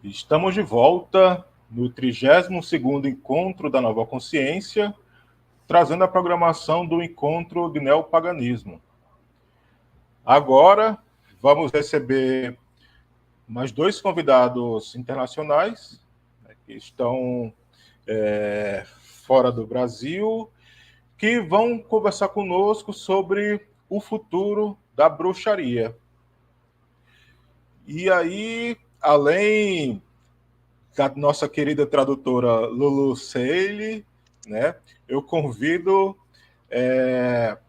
Estamos de volta no 32º Encontro da Nova Consciência, trazendo a programação do Encontro de Neopaganismo. Agora, vamos receber mais dois convidados internacionais, que estão fora do Brasil, que vão conversar conosco sobre o futuro da bruxaria. E aí, além da nossa querida tradutora Lulu Seile, né, eu convido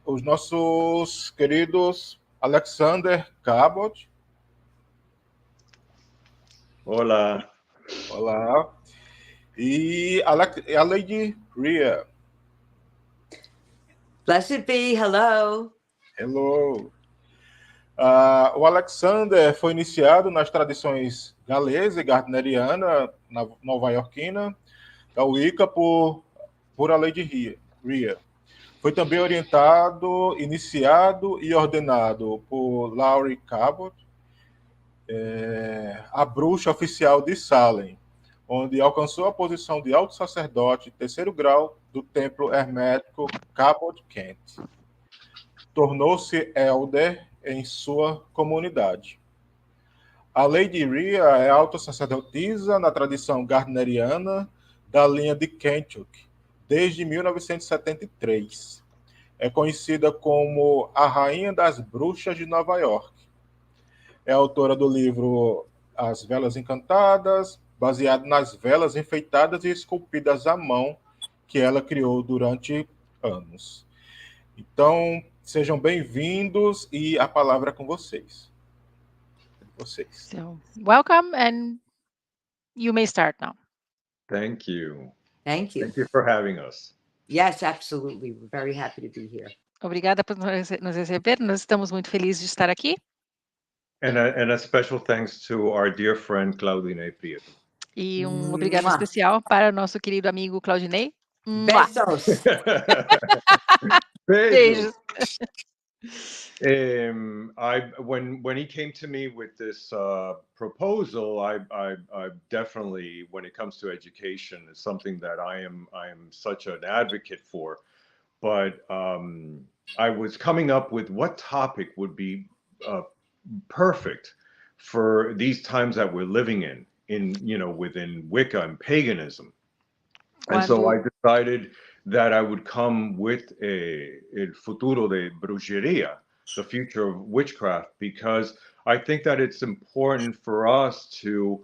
os nossos queridos Alexander Cabot. Olá. Olá. E a Lady Rhea. Blessed be, hello. Hello. O Alexander foi iniciado nas tradições galesa e gardneriana, nova-iorquina, da Wicca, por a Lady Rhea. Foi também orientado, iniciado e ordenado por Laurie Cabot, a bruxa oficial de Salem, onde alcançou a posição de Alta Sacerdotisa Terceiro Grau do Templo Hermético Cabot Kent. Tornou-se elder em sua comunidade. A Lady Rhea é Alta Sacerdotisa na tradição gardneriana da linha de Kentucky, desde 1973. É conhecida como a Rainha das Bruxas de Nova York. É autora do livro As Velas Encantadas, baseado nas velas enfeitadas e esculpidas à mão que ela criou durante anos. Então, sejam bem-vindos e a palavra é com vocês. So, welcome, and you may start now. Thank you. Thank you. Thank you for having us. Yes, absolutely. We're very happy to be here. Obrigada por nos receber. Nós estamos muito felizes de estar aqui. And a special thanks to our dear friend Claudine Prieto. E obrigado especial para o nosso querido amigo Claudinei. Beijos. Beijos. When he came to me with this proposal, I definitely, when it comes to education, is something that I am such an advocate for. But I was coming up with what topic would be perfect for these times that we're living within Wicca and paganism. And so I decided that I would come with el futuro de bruxaria, the future of witchcraft, because I think that it's important for us to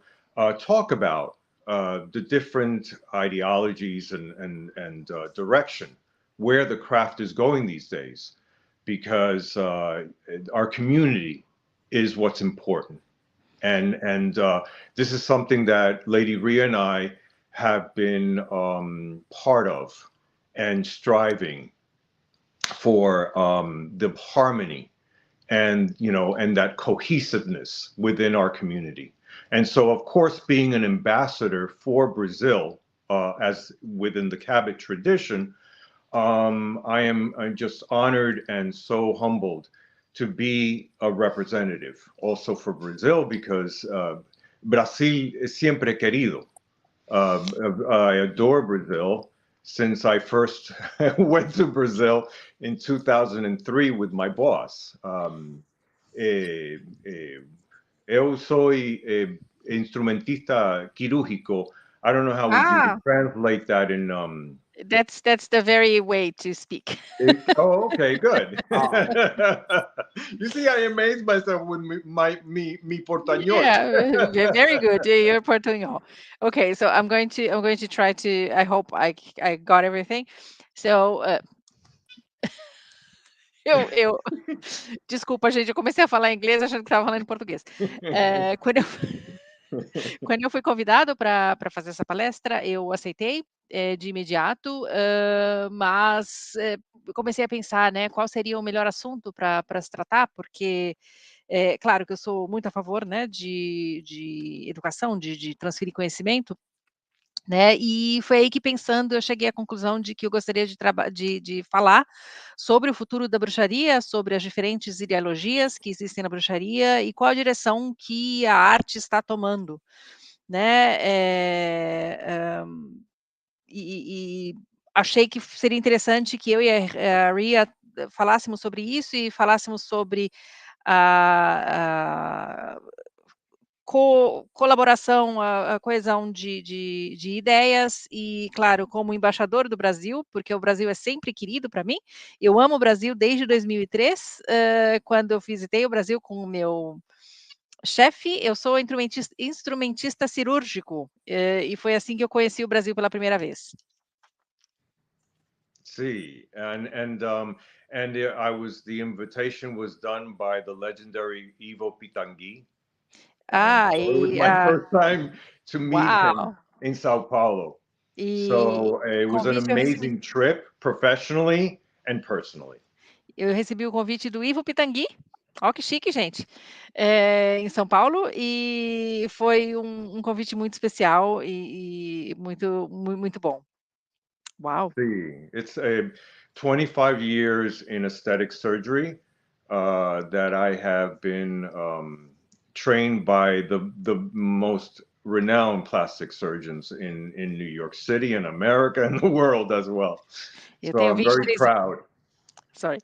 talk about the different ideologies and direction where the craft is going these days, because our community is what's important. And this is something that Lady Rhea and I have been part of and striving for the harmony and that cohesiveness within our community. And so, of course, being an ambassador for Brazil, as within the Cabot tradition, I'm just honored and so humbled to be a representative also for Brazil, because Brasil es siempre querido. I adore Brazil since I first went to Brazil in 2003 with my boss. Eu soy instrumentista quirúrgico. I don't know how you translate that in... That's the very way to speak. Oh, okay, good. You see, I amaze myself with mi portuñol. Yeah, very good. You're portuñol. Okay, so I'm going to try to. I hope I got everything. So, desculpa, gente, eu comecei a falar inglês achando que estava falando em português. Quando eu fui convidado para fazer essa palestra, eu aceitei de imediato, mas comecei a pensar, né, qual seria o melhor assunto para se tratar, porque claro que eu sou muito a favor, né, de educação, de transferir conhecimento, né, e foi aí que, pensando, eu cheguei à conclusão de que eu gostaria de falar sobre o futuro da bruxaria, sobre as diferentes ideologias que existem na bruxaria e qual a direção que a arte está tomando. né? E achei que seria interessante que eu e a Rhea falássemos sobre isso e falássemos sobre a colaboração, a coesão de ideias e, claro, como embaixador do Brasil, porque o Brasil é sempre querido para mim. Eu amo o Brasil desde 2003, quando eu visitei o Brasil com o meu chefe. Eu sou instrumentista cirúrgico, e foi assim que eu conheci o Brasil pela primeira vez. See, the invitation was done by the legendary Ivo Pitangui. And so it was my first time to meet him in Sao Paulo. So it was an amazing trip, professionally and personally. Eu recebi o convite do Ivo Pitangui. Ó, que chique, gente. Em São Paulo, e foi um convite muito especial e muito bom. Wow. See, it's 25 years in aesthetic surgery that I have been trained by the most renowned plastic surgeons in New York City and America and the world as well. So I'm very proud. Sorry.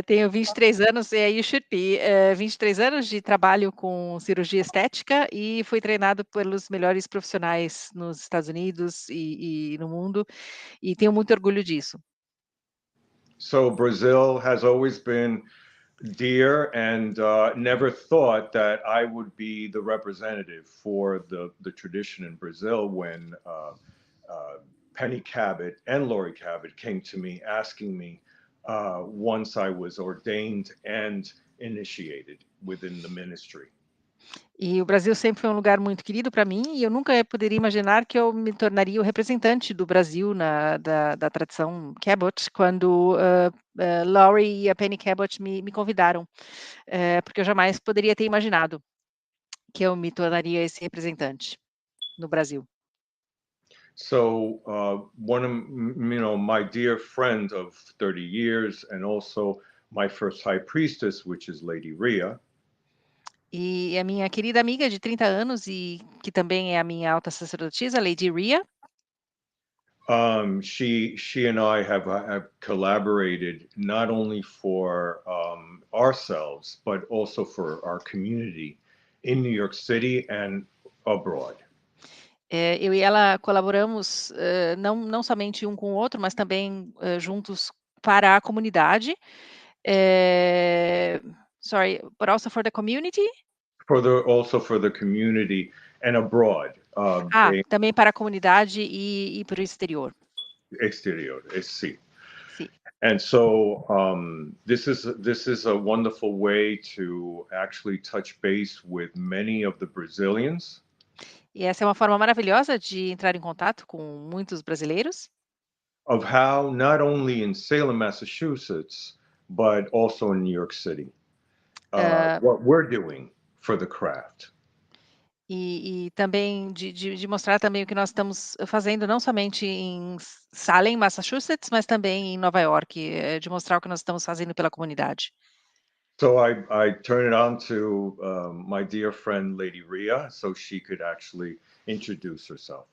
Tenho 23 anos, you should be, 23 anos de trabalho com cirurgia estética e fui treinado pelos melhores profissionais nos Estados Unidos e no mundo, e tenho muito orgulho disso. So Brazil has always been dear, and never thought that I would be the representative for the tradition in Brazil when Penny Cabot and Laurie Cabot came to me asking me once I was ordained and initiated within the ministry. E o Brasil sempre foi um lugar muito querido para mim, e eu nunca poderia imaginar que eu me tornaria o representante do Brasil da tradição Cabot, quando Laurie e a Penny Cabot me convidaram, porque eu jamais poderia ter imaginado que eu me tornaria esse representante no Brasil. So one of my dear friend of 30 years, and also my first high priestess, which is Lady Rhea. E a minha querida amiga de 30 anos e que também é a minha alta sacerdotisa, Lady Rhea. She and I have collaborated not only for ourselves, but also for our community in New York City and abroad. Eu e ela colaboramos não somente um com o outro, mas também juntos para a comunidade. Sorry, but also for the community? Also for the community and abroad. Também para a comunidade e para o exterior. Exterior, sim. Sim. And so this is a wonderful way to actually touch base with many of the Brazilians. E essa é uma forma maravilhosa de entrar em contato com muitos brasileiros. Of how not only in Salem, Massachusetts, but also in New York City, what we're doing for the craft. E também de mostrar também o que nós estamos fazendo, não somente em Salem, Massachusetts, mas também em Nova York, de mostrar o que nós estamos fazendo pela comunidade. So I turn it on to my dear friend Lady Rhea, so she could actually introduce herself.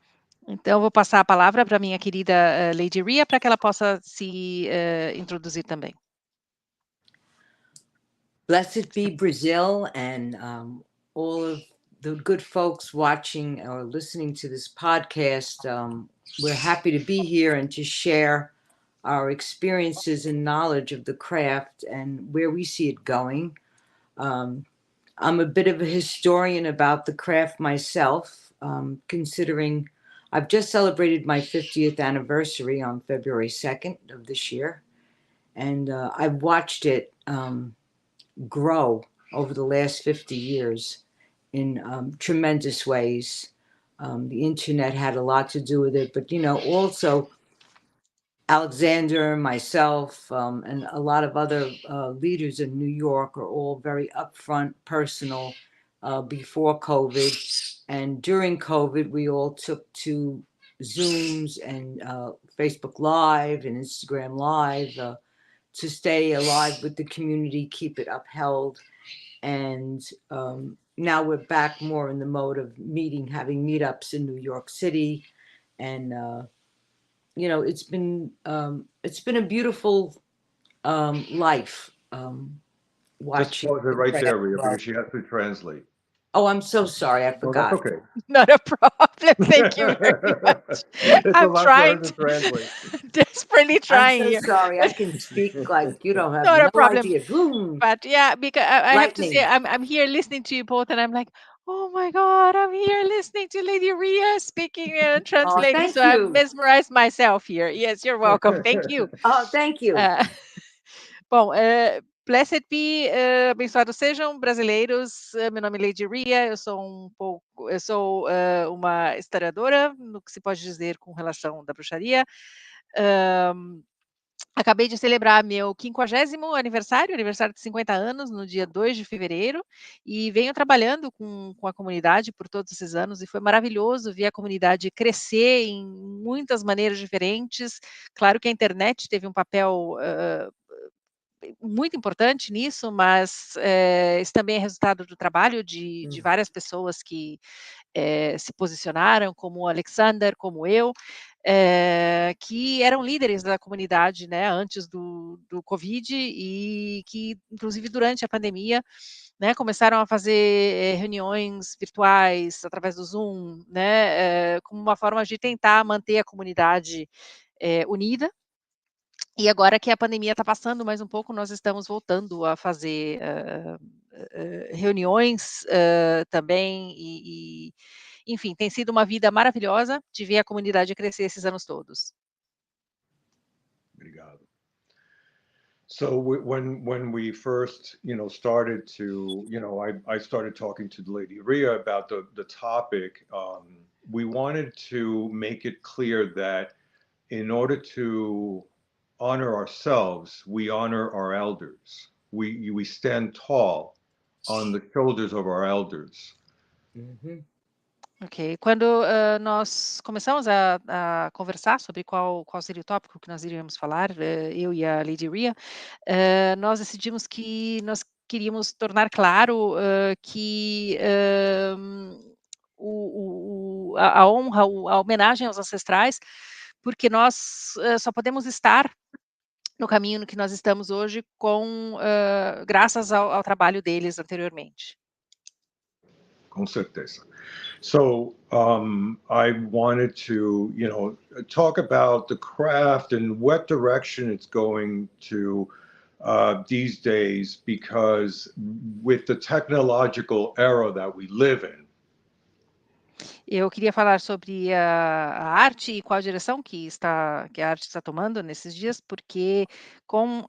Então, eu vou passar a palavra para minha querida Lady Rhea, para que ela possa se introduzir também. Blessed be Brazil and all of the good folks watching or listening to this podcast. We're happy to be here and to share our experiences and knowledge of the craft and where we see it going. I'm a bit of a historian about the craft myself, considering I've just celebrated my 50th anniversary on February 2nd of this year, and I've watched it grow over the last 50 years in tremendous ways. The internet had a lot to do with it, but also Alexander, myself, and a lot of other leaders in New York are all very upfront, personal before COVID. And during COVID, we all took to Zooms and Facebook Live and Instagram Live to stay alive with the community, keep it upheld. And now we're back more in the mode of having meetups in New York City. And, you know, it's been a beautiful life. Watching. Just pause it right there, Rhea, because she has to translate. Oh, I'm so sorry. I forgot. Oh, that's okay. Not a problem. Thank you very much. I'm trying to translate. Desperately trying. I'm so sorry. I can speak like you don't have Not a no problem. idea. Boom. But yeah, because I have to Lightning. say, I'm here listening to you both, and I'm like, oh my God, I'm here listening to Lady Rhea speaking and translating. thank So I'm you. mesmerized myself here. Yes, you're welcome. Thank you. Oh, thank you. Bom, blessed be, abençoados sejam brasileiros. Meu nome é Lady Rhea, eu sou uma historiadora, no que se pode dizer com relação da bruxaria. Acabei de celebrar meu 50º aniversário de 50 anos, no dia 2 de fevereiro, e venho trabalhando com a comunidade por todos esses anos, e foi maravilhoso ver a comunidade crescer em muitas maneiras diferentes. Claro que a internet teve um papel muito importante nisso, mas isso também é resultado do trabalho de várias pessoas que se posicionaram, como o Alexander, como eu, que eram líderes da comunidade, né, antes do Covid, e que, inclusive, durante a pandemia, né, começaram a fazer reuniões virtuais através do Zoom, né, como uma forma de tentar manter a comunidade unida. E agora que a pandemia está passando mais um pouco, nós estamos voltando a fazer reuniões também, enfim, tem sido uma vida maravilhosa de ver a comunidade crescer esses anos todos. Obrigado. So when we first, started to, I started talking to Lady Rhea about the topic, we wanted to make it clear that in order to honor ourselves, we honor our elders. We stand tall on the shoulders of our elders. Ok, quando nós começamos a conversar sobre qual seria o tópico que nós iríamos falar, eu e a Lady Rhea, nós decidimos que nós queríamos tornar claro que a honra, a homenagem aos ancestrais, porque nós só podemos estar no caminho no que nós estamos hoje graças ao trabalho deles anteriormente. Com certeza. So I wanted to, talk about the craft and what direction it's going to these days, because with the technological era that we live in. Eu queria falar sobre a arte e qual a direção que a arte está tomando nesses dias, porque com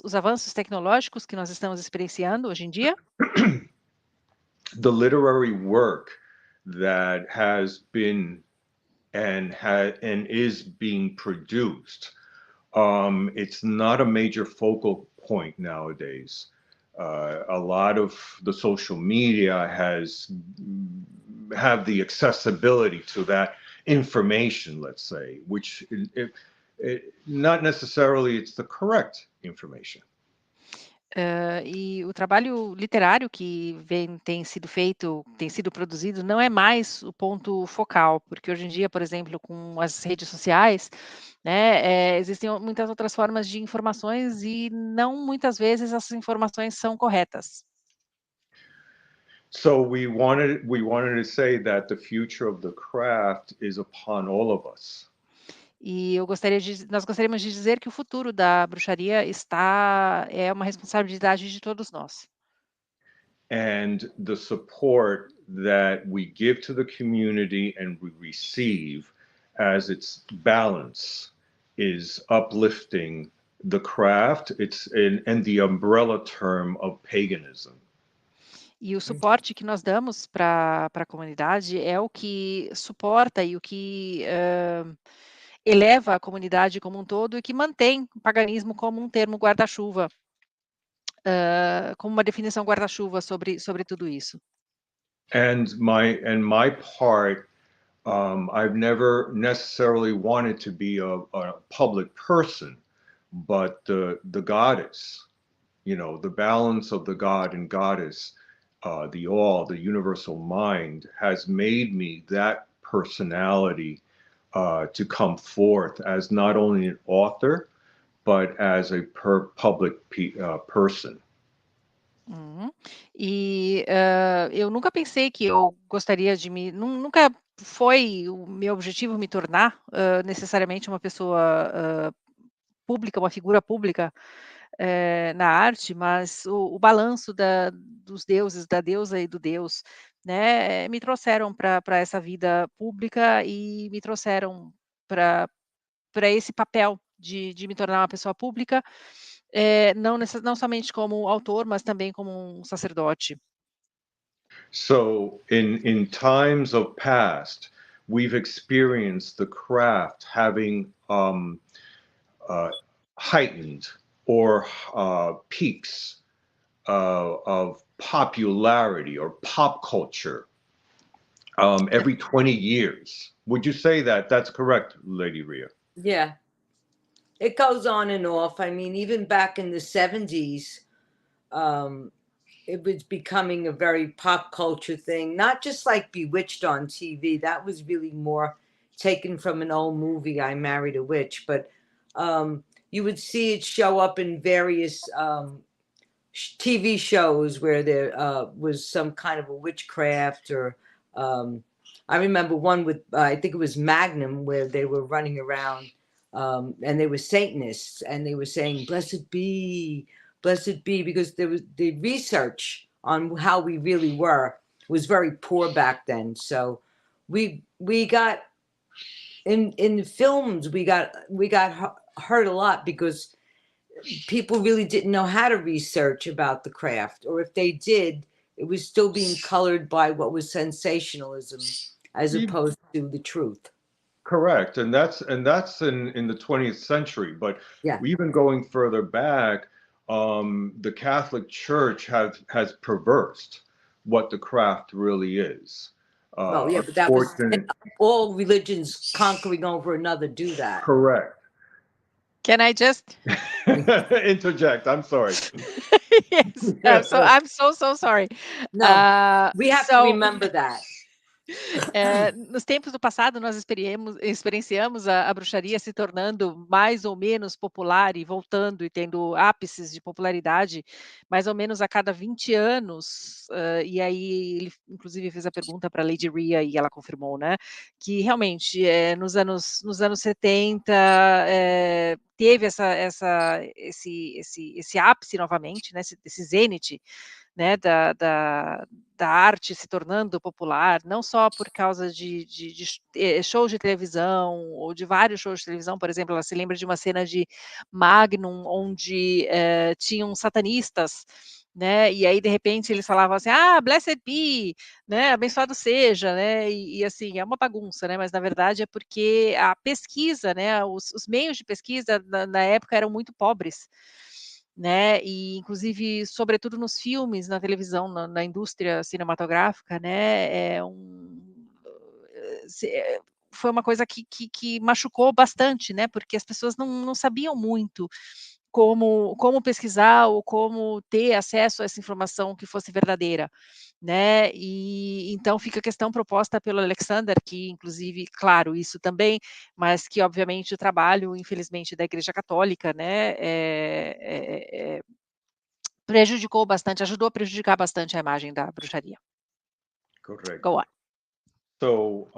os avanços tecnológicos que nós estamos experienciando hoje em dia, the literary work that has been and is being produced, it's not a major focal point nowadays. A lot of the social media have the accessibility to that information, let's say, which not necessarily it's the correct information. E o trabalho literário que tem sido produzido, não é mais o ponto focal, porque hoje em dia, por exemplo, com as redes sociais, né, existem muitas outras formas de informações e não muitas vezes essas informações são corretas. So we wanted to say that the future of the craft is upon all of us. E nós gostaríamos de dizer que o futuro da bruxaria é uma responsabilidade de todos nós. And the support that we give to the community and we receive as its balance is uplifting the craft. It's and the umbrella term of paganism. E o suporte que nós damos para a comunidade é o que suporta e o que eleva a comunidade como um todo e que mantém o paganismo como um termo guarda-chuva, como uma definição guarda-chuva sobre tudo isso. And my part, I've never necessarily wanted to be a public person, but the goddess, the balance of the god and goddess, the all, the universal mind, has made me that personality to come forth as not only an author, but as a public person. Uhum. E eu nunca pensei que eu gostaria de nunca foi o meu objetivo me tornar necessariamente uma pessoa pública, uma figura pública na arte, mas o balanço dos deuses, da deusa e do deus, né, me trouxeram para essa vida pública e me trouxeram para esse papel de me tornar uma pessoa pública, não somente como autor, mas também como um sacerdote. So in times of past, we've experienced the craft having heightened or peaks of popularity or pop culture every 20 years. Would you say that that's correct, Lady Rhea? Yeah. It goes on and off. I mean, even back in the 70s, it was becoming a very pop culture thing, not just like Bewitched on TV. That was really more taken from an old movie, I Married a Witch. But you would see it show up in various TV shows where there was some kind of a witchcraft, or I remember one with, I think it was Magnum, where they were running around and they were Satanists, and they were saying, blessed be, because there was the research on how we really were was very poor back then. So we got in the films, we got hurt a lot because people really didn't know how to research about the craft, or if they did, it was still being colored by what was sensationalism as opposed to the truth. Correct, and that's in the 20th century. But even going further back, the Catholic Church has perversed what the craft really is. Well, yeah, but that was all religions conquering over another do that. Correct. Can I just interject? I'm sorry. Yes, I'm so sorry. No, we have to remember that. Nos tempos do passado, nós experienciamos a bruxaria se tornando mais ou menos popular e voltando e tendo ápices de popularidade, mais ou menos a cada 20 anos. E aí ele, inclusive, fez a pergunta para a Lady Rhea e ela confirmou, né, que realmente nos anos 70 teve esse ápice novamente, né, esse zênite, né, da arte se tornando popular, não só por causa de shows de televisão, ou de vários shows de televisão. Por exemplo, ela se lembra de uma cena de Magnum, onde tinham satanistas, né, e aí de repente eles falavam assim, blessed be, né, abençoado seja, né, e assim, é uma bagunça, né, mas na verdade é porque a pesquisa, né, os meios de pesquisa na época eram muito pobres, né, e inclusive, sobretudo nos filmes, na televisão, na indústria cinematográfica, né, foi uma coisa que machucou bastante, né, porque as pessoas não sabiam muito como pesquisar ou como ter acesso a essa informação que fosse verdadeira, né, e então fica a questão proposta pelo Alexander, que inclusive, claro, isso também, mas que obviamente o trabalho, infelizmente, da Igreja Católica, né, prejudicou bastante, ajudou a prejudicar bastante a imagem da bruxaria. Correct. Go on. So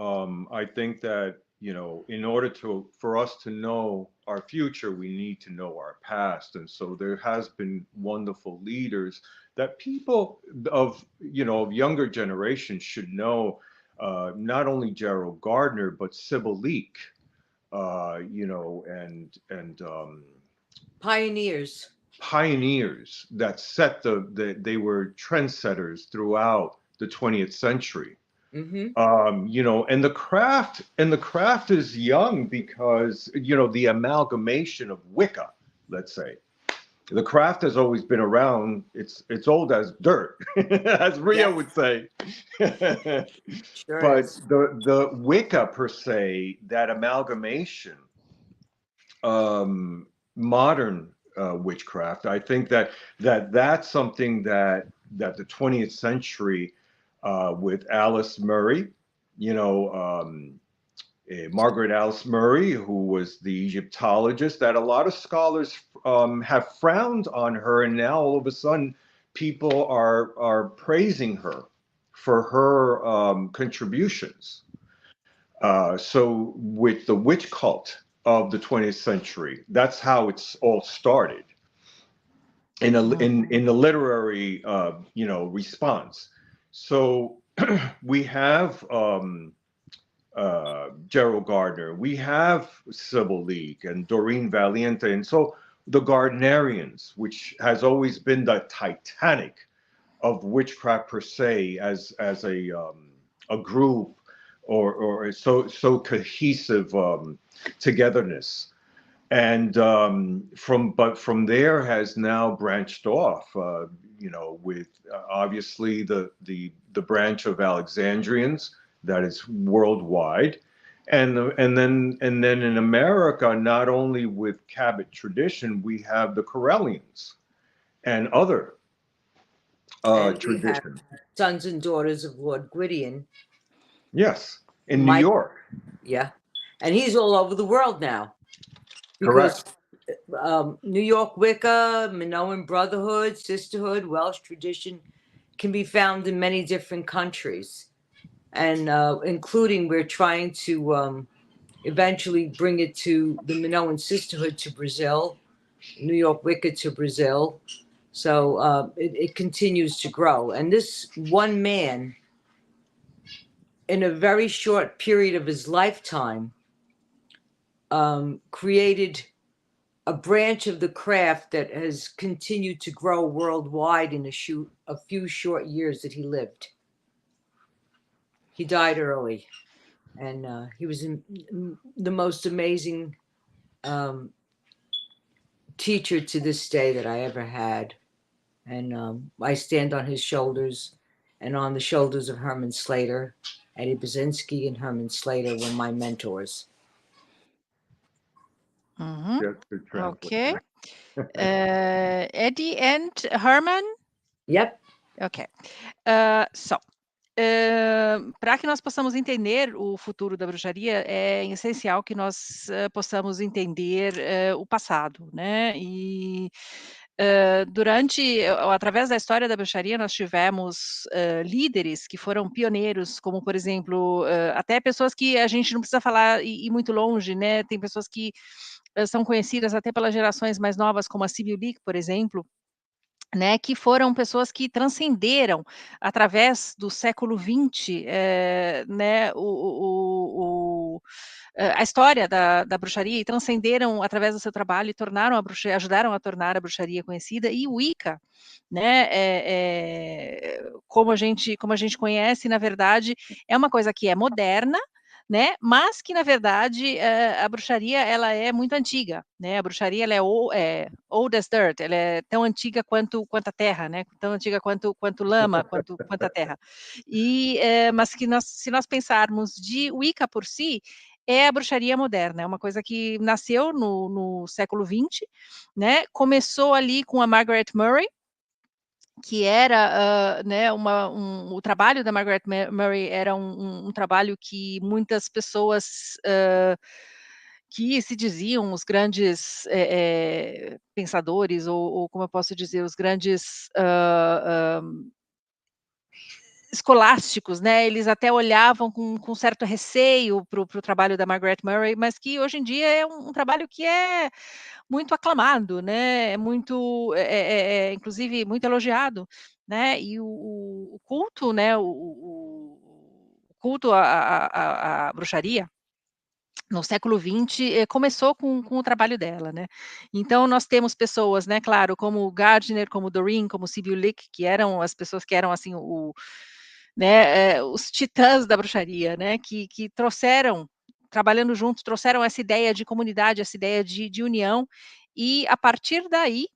I think that, in order for us to know our future, we need to know our past. And so there has been wonderful leaders that people of younger generations should know, not only Gerald Gardner, but Sybil Leek, and pioneers that set they were trendsetters throughout the 20th century. Mm-hmm. And the craft is young because, the amalgamation of Wicca, let's say. The craft has always been around. It's old as dirt, as Rhea would say. Sure. But the Wicca per se, that amalgamation, modern witchcraft. I think that's something that the 20th century, with Alice Murray, Margaret Alice Murray, who was the Egyptologist, that a lot of scholars have frowned on her, and now all of a sudden people are praising her for her contributions. So with the witch cult of the 20th century, that's how it's all started in the literary response. So we have Gerald Gardner, we have Sybil Leek and Doreen Valiente, and so the Gardnerians, which has always been the Titanic of witchcraft per se, as a group, or so cohesive togetherness, and from there has now branched off, with obviously the branch of Alexandrians that is worldwide, and then in America, not only with Cabot tradition, we have the Corellians and other traditions. Sons and daughters of Lord Gwydion. Yes, in New York. Yeah, and he's all over the world now. Because, correct. New York Wicca, Minoan Brotherhood, Sisterhood, Welsh tradition can be found in many different countries. And including, we're trying to eventually bring it to the Minoan Sisterhood to Brazil, New York Wicca to Brazil. So it continues to grow. And this one man, in a very short period of his lifetime, created a branch of the craft that has continued to grow worldwide in a few short years that he lived. He died early, and he was the most amazing teacher to this day that I ever had. And I stand on his shoulders, and on the shoulders of Herman Slater. Eddie Brzezinski and Herman Slater were my mentors. Okay. Eddie and Herman? Yep. Ok. Para que nós possamos entender o futuro da bruxaria, é essencial que nós possamos entender o passado, né? E através da história da bruxaria, nós tivemos líderes que foram pioneiros, como, por exemplo, até pessoas que a gente não precisa falar e ir muito longe, né? Tem pessoas que são conhecidas até pelas gerações mais novas, como a Sybil Leek, por exemplo, né, que foram pessoas que transcenderam através do século XX, né, a história da bruxaria, e transcenderam através do seu trabalho e ajudaram a tornar a bruxaria conhecida. E o Wicca, né, como a gente conhece, na verdade, é uma coisa que é moderna, né, mas que na verdade a bruxaria ela é muito antiga, né? A bruxaria ela é old as dirt, ela é tão antiga quanto a terra, né? Tão antiga quanto lama, quanto a terra. E mas que se nós pensarmos de Wicca por si, é a bruxaria moderna, é uma coisa que nasceu no século XX, né? Começou ali com a Margaret Murray, que era, né, o trabalho da Margaret Murray era um trabalho que muitas pessoas que se diziam os grandes pensadores, ou como eu posso dizer, os grandes escolásticos, né, eles até olhavam com certo receio para o trabalho da Margaret Murray, mas que hoje em dia é um trabalho que é muito aclamado, né, é muito, inclusive muito elogiado, né, e o culto, né, o culto à bruxaria no século XX começou com o trabalho dela, né. Então nós temos pessoas, né, claro, como Gardner, como Doreen, como Sybil Leek, que eram as pessoas que eram assim né, os titãs da bruxaria, né, que trouxeram, trabalhando juntos, trouxeram essa ideia de comunidade, essa ideia de união, e a partir daí,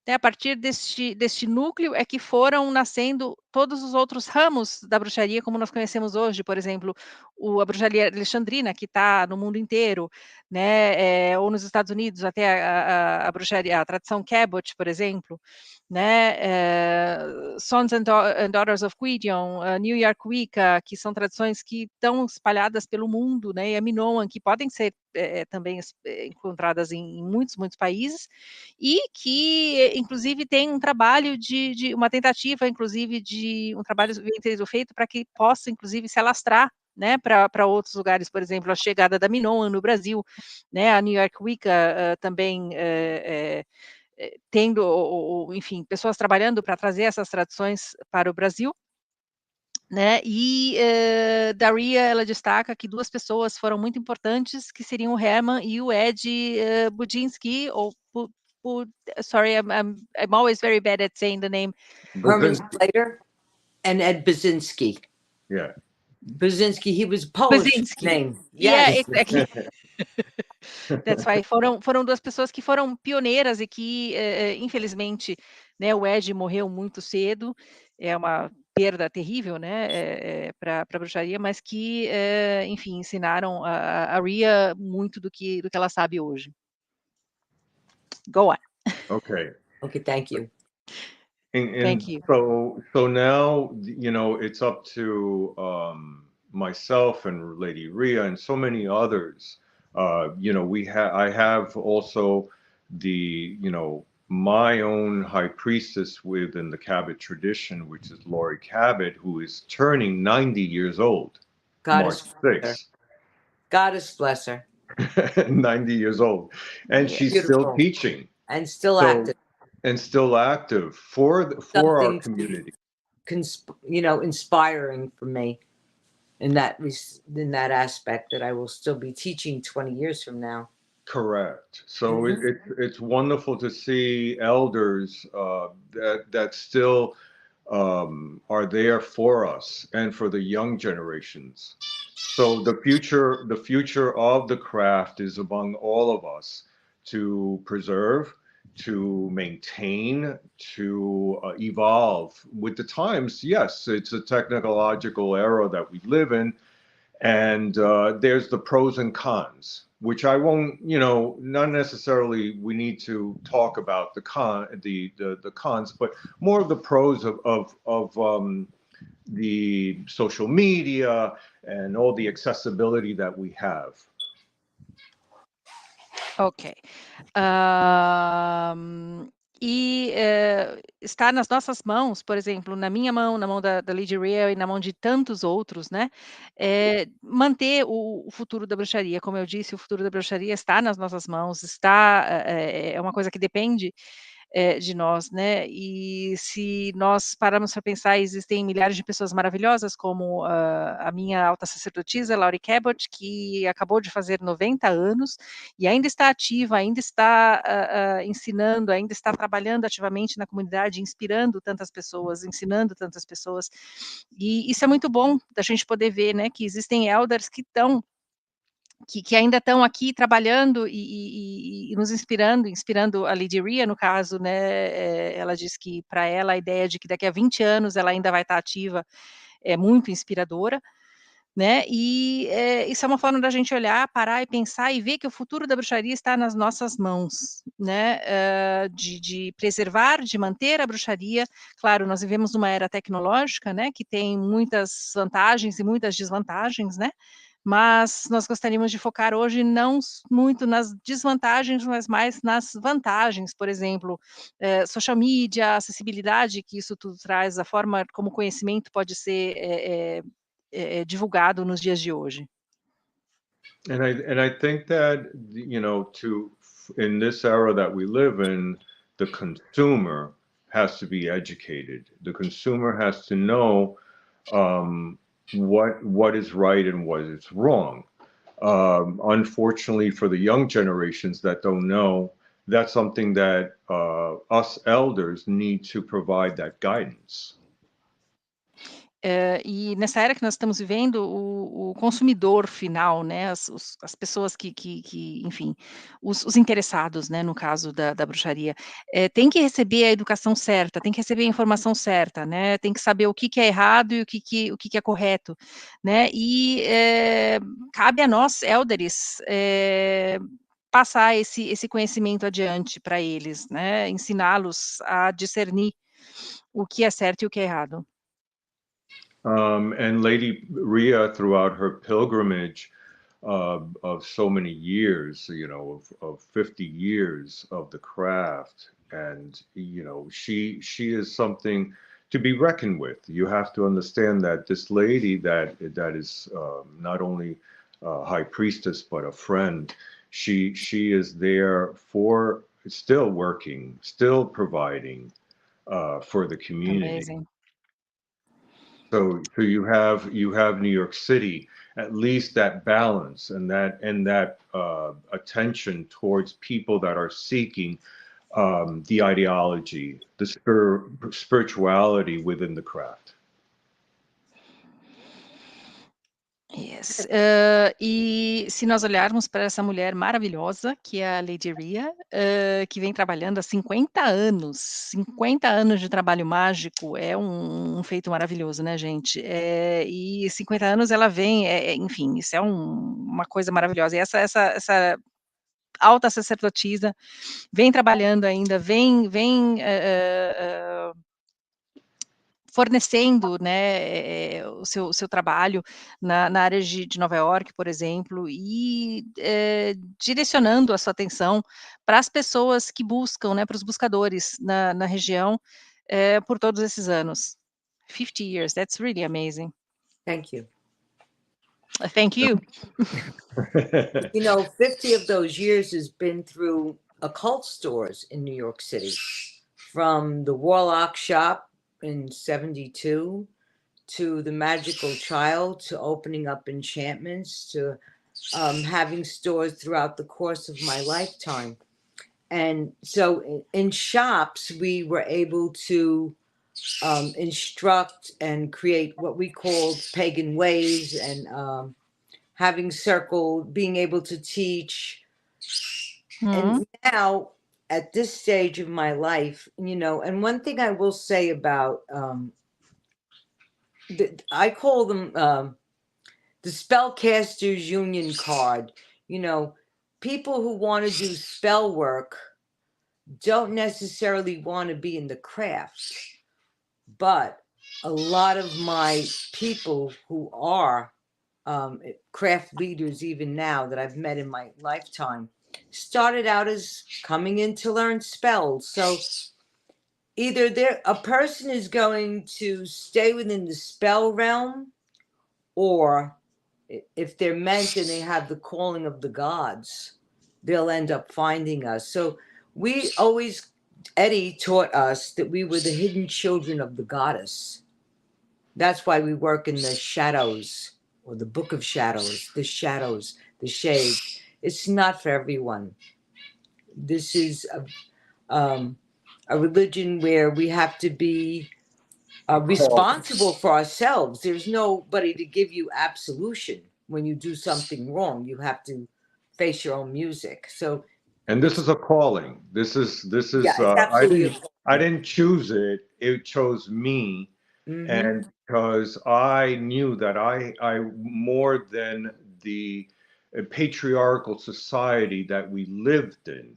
né, a partir deste núcleo é que foram nascendo todos os outros ramos da bruxaria como nós conhecemos hoje, por exemplo, a bruxaria alexandrina, que está no mundo inteiro, né, ou nos Estados Unidos, até a bruxaria, a tradição Cabot, por exemplo, né, Sons and Daughters of Gwydion, New York Wicca, que são tradições que estão espalhadas pelo mundo, né, e a Minoan, que podem ser também encontradas em muitos, muitos países, e que, inclusive, tem um trabalho de uma tentativa, inclusive, de um trabalho feito para que possa, inclusive, se alastrar, né, para outros lugares, por exemplo, a chegada da Minoan no Brasil, né, a New York Wicca também tendo, enfim, pessoas trabalhando para trazer essas tradições para o Brasil, né, e da Rhea ela destaca que 2 pessoas foram muito importantes, que seriam o Herman e o Ed Budzinski, ou sorry, I'm always very bad at saying the name. Herman Slater and Ed Budzinski. Yeah. Budzinski, he was Polish Budzinski. name. Yeah, Yes. exactly. That's why foram 2 pessoas que foram pioneiras e que, infelizmente, né, o Ed morreu muito cedo, é uma perda terrível, né, para a bruxaria, mas que, enfim, ensinaram a Rhea muito do que ela sabe hoje. Go on. Okay. Okay, thank you. Thank you. So now, you know, it's up to myself and Lady Rhea and so many others. You know, I have also you know, my own high priestess within the Cabot tradition, which is Laurie Cabot, who is turning 90 years old. Goddess March bless her. 6th. Goddess bless her. 90 years old. And Yeah, she's beautiful. still teaching. And still active. And still active for our community. You know, inspiring for me in that aspect, that I will still be teaching 20 years from now. Correct. So it's wonderful to see elders that still are there for us and for the young generations. So the future of the craft is among all of us to preserve, to maintain, to evolve with the times. Yes, it's a technological era that we live in, and there's the pros and cons, which I won't, you know, not necessarily we need to talk about the cons, but more of the pros of the social media and all the accessibility that we have. Ok. Está nas nossas mãos, por exemplo, na minha mão, na mão da Lady Rhea e na mão de tantos outros, né, manter o futuro da bruxaria. Como eu disse, o futuro da bruxaria está nas nossas mãos, é uma coisa que depende de nós, né, e se nós pararmos para pensar, existem milhares de pessoas maravilhosas, como a minha alta sacerdotisa, Laurie Cabot, que acabou de fazer 90 anos, e ainda está ativa, ainda está ensinando, ainda está trabalhando ativamente na comunidade, inspirando tantas pessoas, ensinando tantas pessoas, e isso é muito bom da gente poder ver, né, que existem elders que ainda estão aqui trabalhando e nos inspirando a Lady Rhea, no caso, né, ela disse que para ela a ideia de que daqui a 20 anos ela ainda vai estar ativa é muito inspiradora, né, e isso é uma forma da gente olhar, parar e pensar e ver que o futuro da bruxaria está nas nossas mãos, né, de preservar, de manter a bruxaria. Claro, nós vivemos numa era tecnológica, né, que tem muitas vantagens e muitas desvantagens, né, mas nós gostaríamos de focar hoje não muito nas desvantagens, mas mais nas vantagens, por exemplo, social media, acessibilidade que isso tudo traz, a forma como o conhecimento pode ser divulgado nos dias de hoje. And I think that, you know, in this era that we live in, the consumer has to be educated. The consumer has to know what is right and what is wrong. Unfortunately, for the young generations that don't know, that's something that us elders need to provide that guidance. E nessa era que nós estamos vivendo, o consumidor final, né, as pessoas que enfim, os interessados, né, no caso da bruxaria, tem que receber a educação certa, tem que receber a informação certa, né, tem que saber o que é errado e o que é correto, né, e cabe a nós, élderes, passar esse conhecimento adiante para eles, né, ensiná-los a discernir o que é certo e o que é errado. And Lady Rhea, throughout her pilgrimage of so many years, you know, of 50 years of the craft, and you know, she is something to be reckoned with. You have to understand that this lady that is not only a high priestess but a friend. She is there for still working, still providing for the community. Amazing. So you have New York City, at least that balance and that attention towards people that are seeking the ideology, the spirituality within the craft. Yes. E se nós olharmos para essa mulher maravilhosa, que é a Lady Rhea, que vem trabalhando há 50 anos de trabalho mágico, é um feito maravilhoso, né, gente? E 50 anos ela vem, enfim, isso é uma coisa maravilhosa. E essa alta sacerdotisa vem trabalhando ainda, vem fornecendo, né, o seu trabalho na área de Nova York, por exemplo, e direcionando a sua atenção para as pessoas que buscam, né, para os buscadores na região, por todos esses anos. 50 years, that's really amazing. Thank you. Thank you. You know, 50 of those years has been through occult stores in New York City, from the Warlock shop in 72 to the Magical Child, to opening up enchantments, to having stores throughout the course of my lifetime. And so in shops, we were able to instruct and create what we called pagan ways, and having circled, being able to teach. And now at this stage of my life, you know, and one thing I will say about, I call them the Spellcasters Union card. You know, people who want to do spell work don't necessarily want to be in the craft, but a lot of my people who are craft leaders, even now that I've met in my lifetime, started out as coming in to learn spells. So either a person is going to stay within the spell realm, or if they're meant and they have the calling of the gods, they'll end up finding us. So we always, Eddie taught us that we were the hidden children of the goddess. That's why we work in the shadows, or the book of shadows, the shade. It's not for everyone. This is a religion where we have to be responsible for ourselves. There's nobody to give you absolution when you do something wrong. You have to face your own music. So, and this is a calling. This is I didn't choose it. It chose me. Mm-hmm. And because I knew that I more than the patriarchal society that we lived in,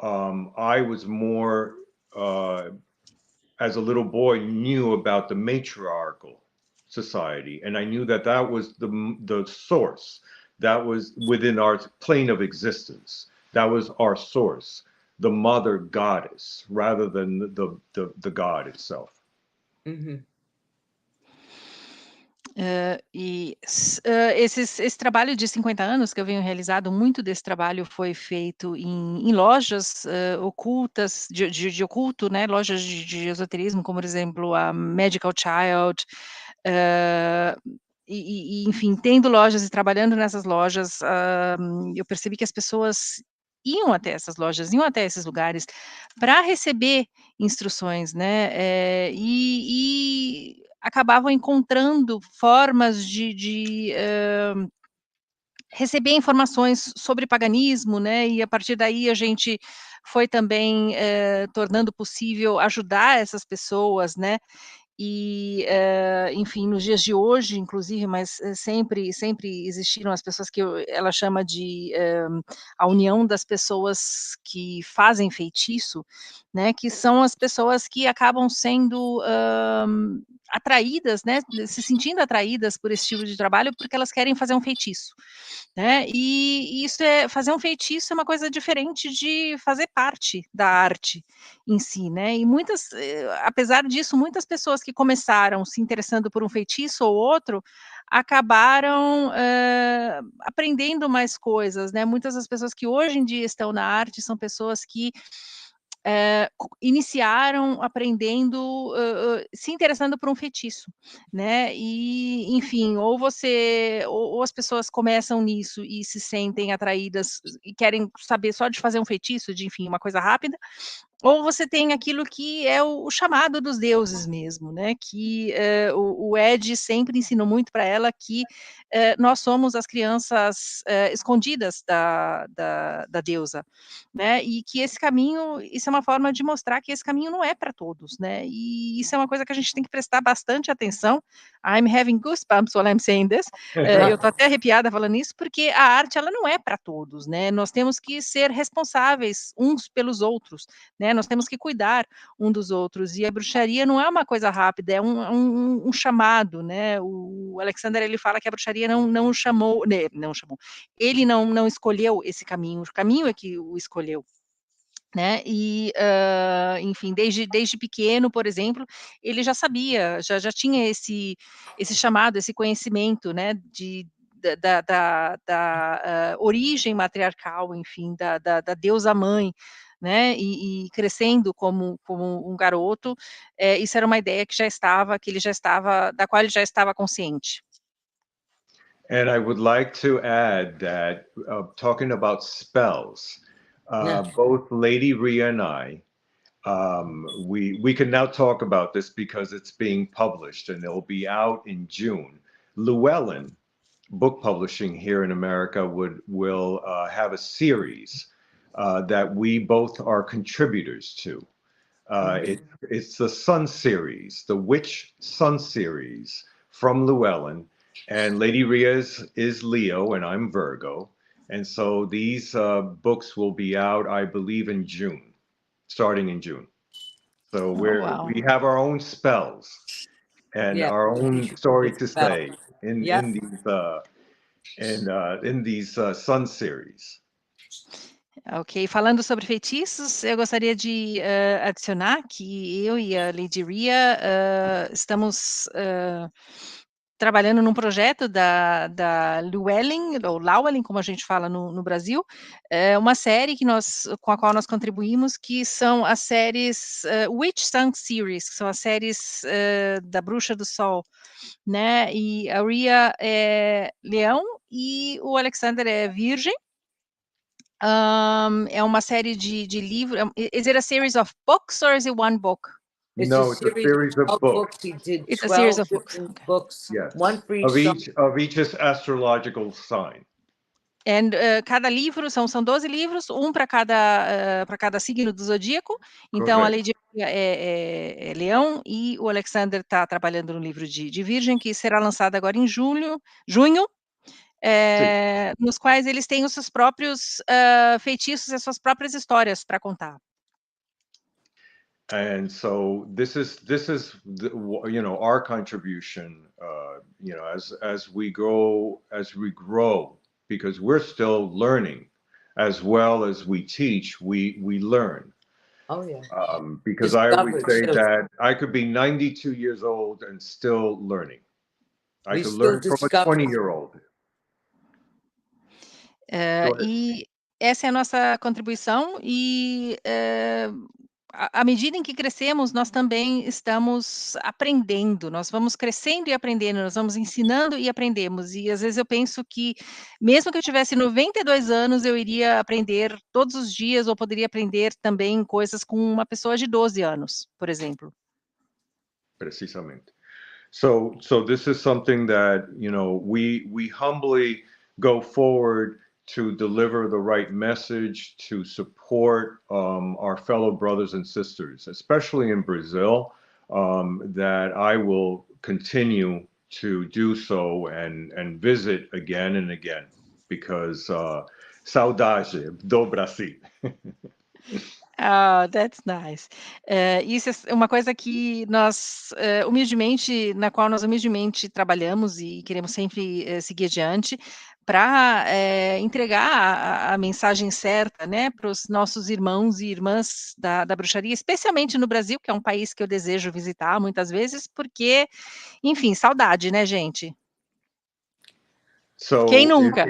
I was more, as a little boy, knew about the matriarchal society, and I knew that was the source, that was within our plane of existence, that was our source, the mother goddess, rather than the god itself. Mm-hmm. Esse trabalho de 50 anos que eu venho realizado, muito desse trabalho foi feito em lojas ocultas, de oculto, né, lojas de esoterismo, como por exemplo a Magical Child, enfim, tendo lojas e trabalhando nessas lojas, eu percebi que as pessoas iam até essas lojas, iam até esses lugares para receber instruções, né, e acabavam encontrando formas de receber informações sobre paganismo, né, e a partir daí a gente foi também tornando possível ajudar essas pessoas, né, e, enfim, nos dias de hoje, inclusive, mas sempre existiram as pessoas que ela chama de a união das pessoas que fazem feitiço, né, que são as pessoas que acabam sendo atraídas, né, se sentindo atraídas por esse tipo de trabalho, porque elas querem fazer um feitiço, né, e isso fazer um feitiço é uma coisa diferente de fazer parte da arte em si, né, e muitas, apesar disso, muitas pessoas que começaram se interessando por um feitiço ou outro, acabaram aprendendo mais coisas, né, muitas das pessoas que hoje em dia estão na arte são pessoas que iniciaram aprendendo, se interessando por um feitiço, né, e enfim, ou as pessoas começam nisso e se sentem atraídas e querem saber só de fazer um feitiço, de enfim, uma coisa rápida, ou você tem aquilo que é o chamado dos deuses mesmo, né, que o Ed sempre ensinou muito para ela que nós somos as crianças escondidas da deusa, né, e que esse caminho, isso é uma forma de mostrar que esse caminho não é para todos, né, e isso é uma coisa que a gente tem que prestar bastante atenção. I'm having goosebumps while I'm saying this, eu estou até arrepiada falando isso, porque a arte, ela não é para todos, né, nós temos que ser responsáveis uns pelos outros, né, nós temos que cuidar um dos outros, e a bruxaria não é uma coisa rápida, é um chamado, né, o Alexander, ele fala que a bruxaria não chamou, né, não chamou, ele não escolheu esse caminho, o caminho é que o escolheu, né, e, enfim, desde pequeno, por exemplo, ele já sabia, já tinha esse chamado, esse conhecimento, né, da origem matriarcal, enfim, da deusa mãe, né, e crescendo como um garoto, isso era uma ideia da qual ele já estava consciente. And I would like to add that talking about spells, both Lady Rhea and I, we can now talk about this because it's being published and it'll be out in June. Llewellyn Book Publishing here in America will have a series that we both are contributors to. It's the Sun series, the Witch Sun series from Llewellyn, and Lady Rhea is Leo and I'm Virgo. And so these books will be out, I believe, in June, starting in June. So we have our own spells and our own story to say in these Sun series. Ok, falando sobre feitiços, eu gostaria de adicionar que eu e a Lady Rhea estamos trabalhando num projeto da Llewellyn, ou Llewellyn, como a gente fala no Brasil, uma série com a qual nós contribuímos, que são as séries Witch Sun Series, que são as séries da Bruxa do Sol, né, e a Rhea é Leão e o Alexander é Virgem. É uma série de livros. Is it a series of books or is it one book? It's a series of books. He did It's a series 12 of books. different Okay. books, Yes. one for each Of each astrological sign. And cada livro são 12 livros, um para cada signo do zodíaco. Então a Lady é Leão e o Alexander está trabalhando no livro de Virgem, que será lançado agora em junho, nos quais eles têm os seus próprios feitiços e as suas próprias histórias para contar. And so this is our contribution, as we grow, because we're still learning, as well as we teach, we learn. Oh yeah. Because I always say that I could be 92 years old and still learning. I could learn from a 20-year-old. E essa é a nossa contribuição, e à medida em que crescemos, nós também estamos aprendendo, nós vamos crescendo e aprendendo, nós vamos ensinando e aprendemos, e às vezes eu penso que, mesmo que eu tivesse 92 anos, eu iria aprender todos os dias, ou poderia aprender também coisas com uma pessoa de 12 anos, por exemplo. Precisamente. So this is something that, you know, we humbly go forward to deliver the right message, to support our fellow brothers and sisters, especially in Brazil, that I will continue to do so and visit again and again, because saudade do Brasil. Ah, that's nice. Isso é uma coisa que nós, humildemente, na qual nós humildemente trabalhamos e queremos sempre seguir adiante para entregar a mensagem certa, né, para os nossos irmãos e irmãs da bruxaria, especialmente no Brasil, que é um país que eu desejo visitar muitas vezes, porque, enfim, saudade, né, gente? So Quem nunca?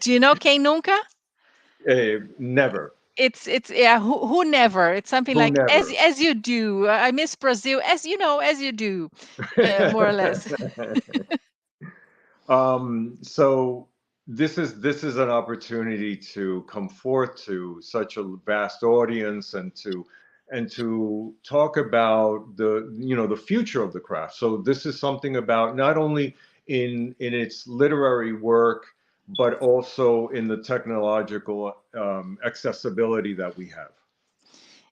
Do you know quem nunca? Never. It's yeah, who never? It's something Who like never? as you do. I miss Brazil as you know, as you do, more or less. So this is an opportunity to come forth to such a vast audience and to talk about the future of the craft. So this is something about not only in its literary work, but also in the technological accessibility that we have.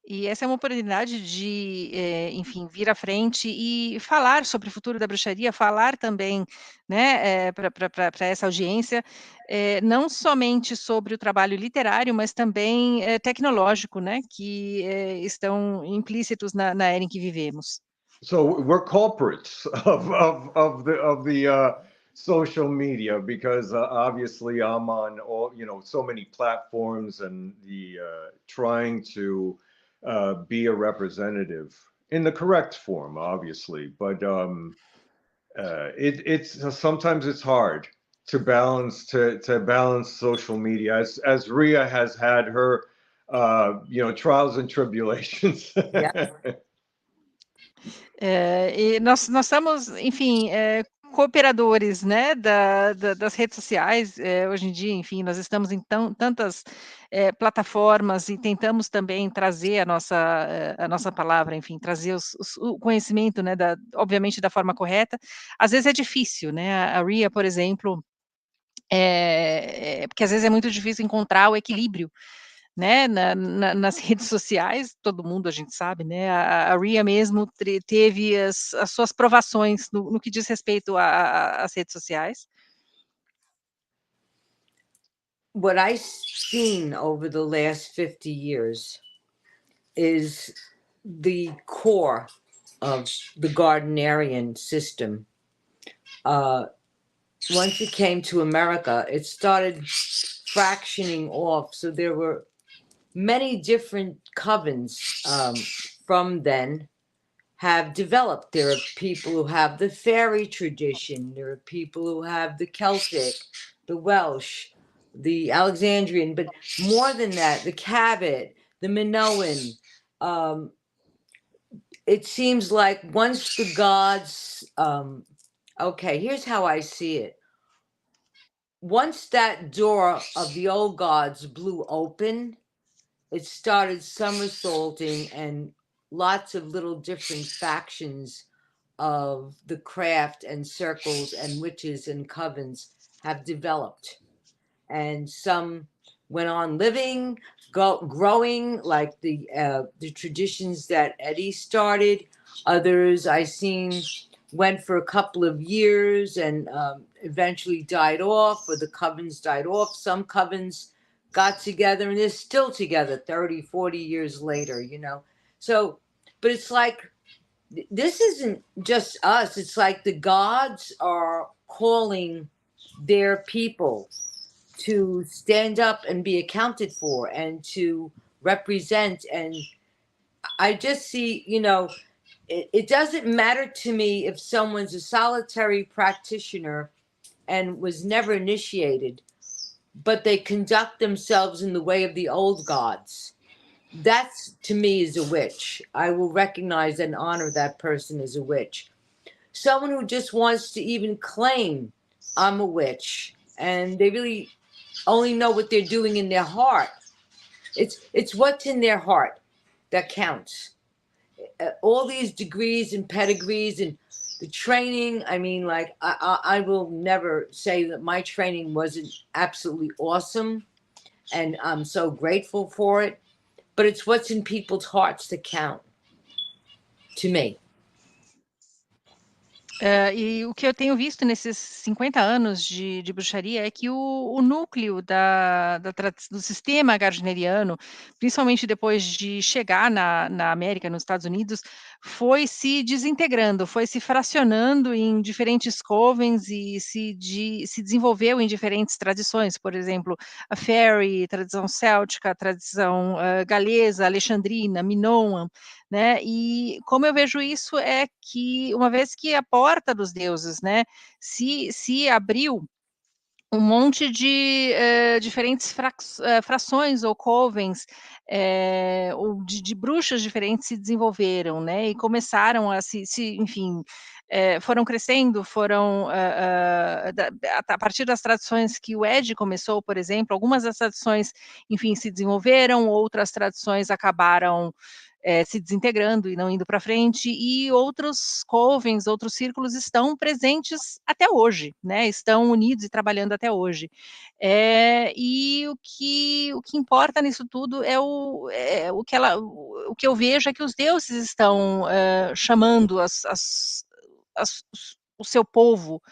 E essa é uma oportunidade de, enfim, vir à frente e falar sobre o futuro da bruxaria, falar também, né, para essa audiência, não somente sobre o trabalho literário, mas também tecnológico, né, que estão implícitos na era em que vivemos. So we're culprits of the social media, because obviously I'm on all, so many platforms, and the trying to be a representative in the correct form, obviously, but it's sometimes it's hard to balance social media, as Rhea has had her trials and tribulations. Yeah. E nós estamos, enfim, cooperadores, né, das redes sociais, hoje em dia, enfim, nós estamos em tantas plataformas e tentamos também trazer a nossa palavra, enfim, trazer o conhecimento, né, obviamente da forma correta. Às vezes é difícil, né, a Rhea, por exemplo, porque às vezes é muito difícil encontrar o equilíbrio, né, nas redes sociais, todo mundo a gente sabe, né, a Rhea mesmo teve as suas provações no que diz respeito às redes sociais. What I've seen over the last 50 years is the core of the Gardnerian system. Once it came to America, it started fractioning off. So there were many different covens from then have developed. There are people who have the fairy tradition. There are people who have the Celtic, the Welsh, the Alexandrian, but more than that, the Cabot, the Minoan. It seems like once the gods, okay, here's how I see it. Once that door of the old gods blew open, it started somersaulting, and lots of little different factions of the craft and circles and witches and covens have developed. And some went on living, growing, like the traditions that Eddie started. Others I seen went for a couple of years and eventually died off, or the covens died off. Some covens got together and they're still together 30, 40 years later, So, but it's like, this isn't just us. It's like the gods are calling their people to stand up and be accounted for and to represent. And I just see, it doesn't matter to me if someone's a solitary practitioner and was never initiated, but they conduct themselves in the way of the old gods. That's, to me, is a witch. I will recognize and honor that person as a witch. Someone who just wants to even claim I'm a witch, and they really only know what they're doing in their heart. It's what's in their heart that counts. all these degrees and pedigrees and the training, I mean, like, I will never say that my training wasn't absolutely awesome, and I'm so grateful for it, but it's what's in people's hearts that count, to me. E o que eu tenho visto nesses 50 anos de bruxaria é que o núcleo do sistema gardneriano, principalmente depois de chegar na América, nos Estados Unidos, foi se desintegrando, foi se fracionando em diferentes covens e se desenvolveu em diferentes tradições, por exemplo, a Fairy, tradição céltica, tradição galesa, alexandrina, minoan, né? E como eu vejo isso é que, uma vez que a porta dos deuses, né, se abriu, um monte de diferentes frações ou covens, ou de bruxas diferentes se desenvolveram, né, e começaram a enfim, foram crescendo, foram a partir das tradições que o Ed começou, por exemplo, algumas das tradições, enfim, se desenvolveram, outras tradições acabaram se desintegrando e não indo para frente, e outros covens, outros círculos estão presentes até hoje, né? Estão unidos e trabalhando até hoje. E o que importa nisso tudo é o que eu vejo é que os deuses estão chamando o seu povo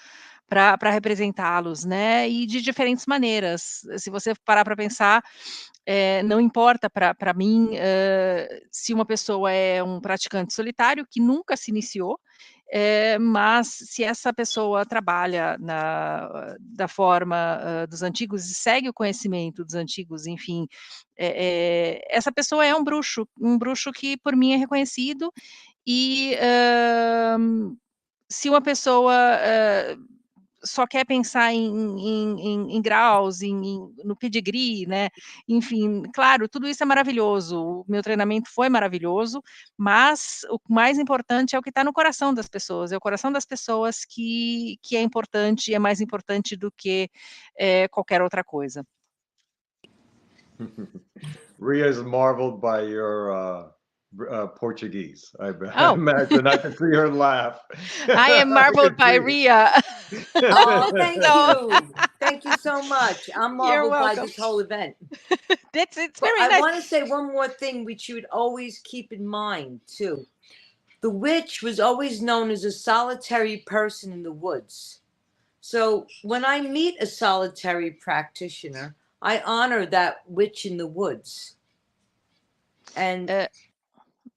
para representá-los, né? E de diferentes maneiras. Se você parar para pensar, não importa para mim se uma pessoa é um praticante solitário que nunca se iniciou, mas se essa pessoa trabalha da forma dos antigos e segue o conhecimento dos antigos, enfim, essa pessoa é um bruxo que por mim é reconhecido, e se uma pessoa só quer pensar em graus, no pedigree, né? Enfim, claro, tudo isso é maravilhoso. O meu treinamento foi maravilhoso, mas o mais importante é o que está no coração das pessoas. É o coração das pessoas que é importante, é mais importante do que qualquer outra coisa. Rhea is marveled by your Portuguese. I imagine I can see her laugh. I am marveled by Rhea. Oh, thank you. Thank you so much. I'm marveled by this whole event. It's very nice. I want to say one more thing, which you would always keep in mind, too. The witch was always known as a solitary person in the woods. So when I meet a solitary practitioner, I honor that witch in the woods. And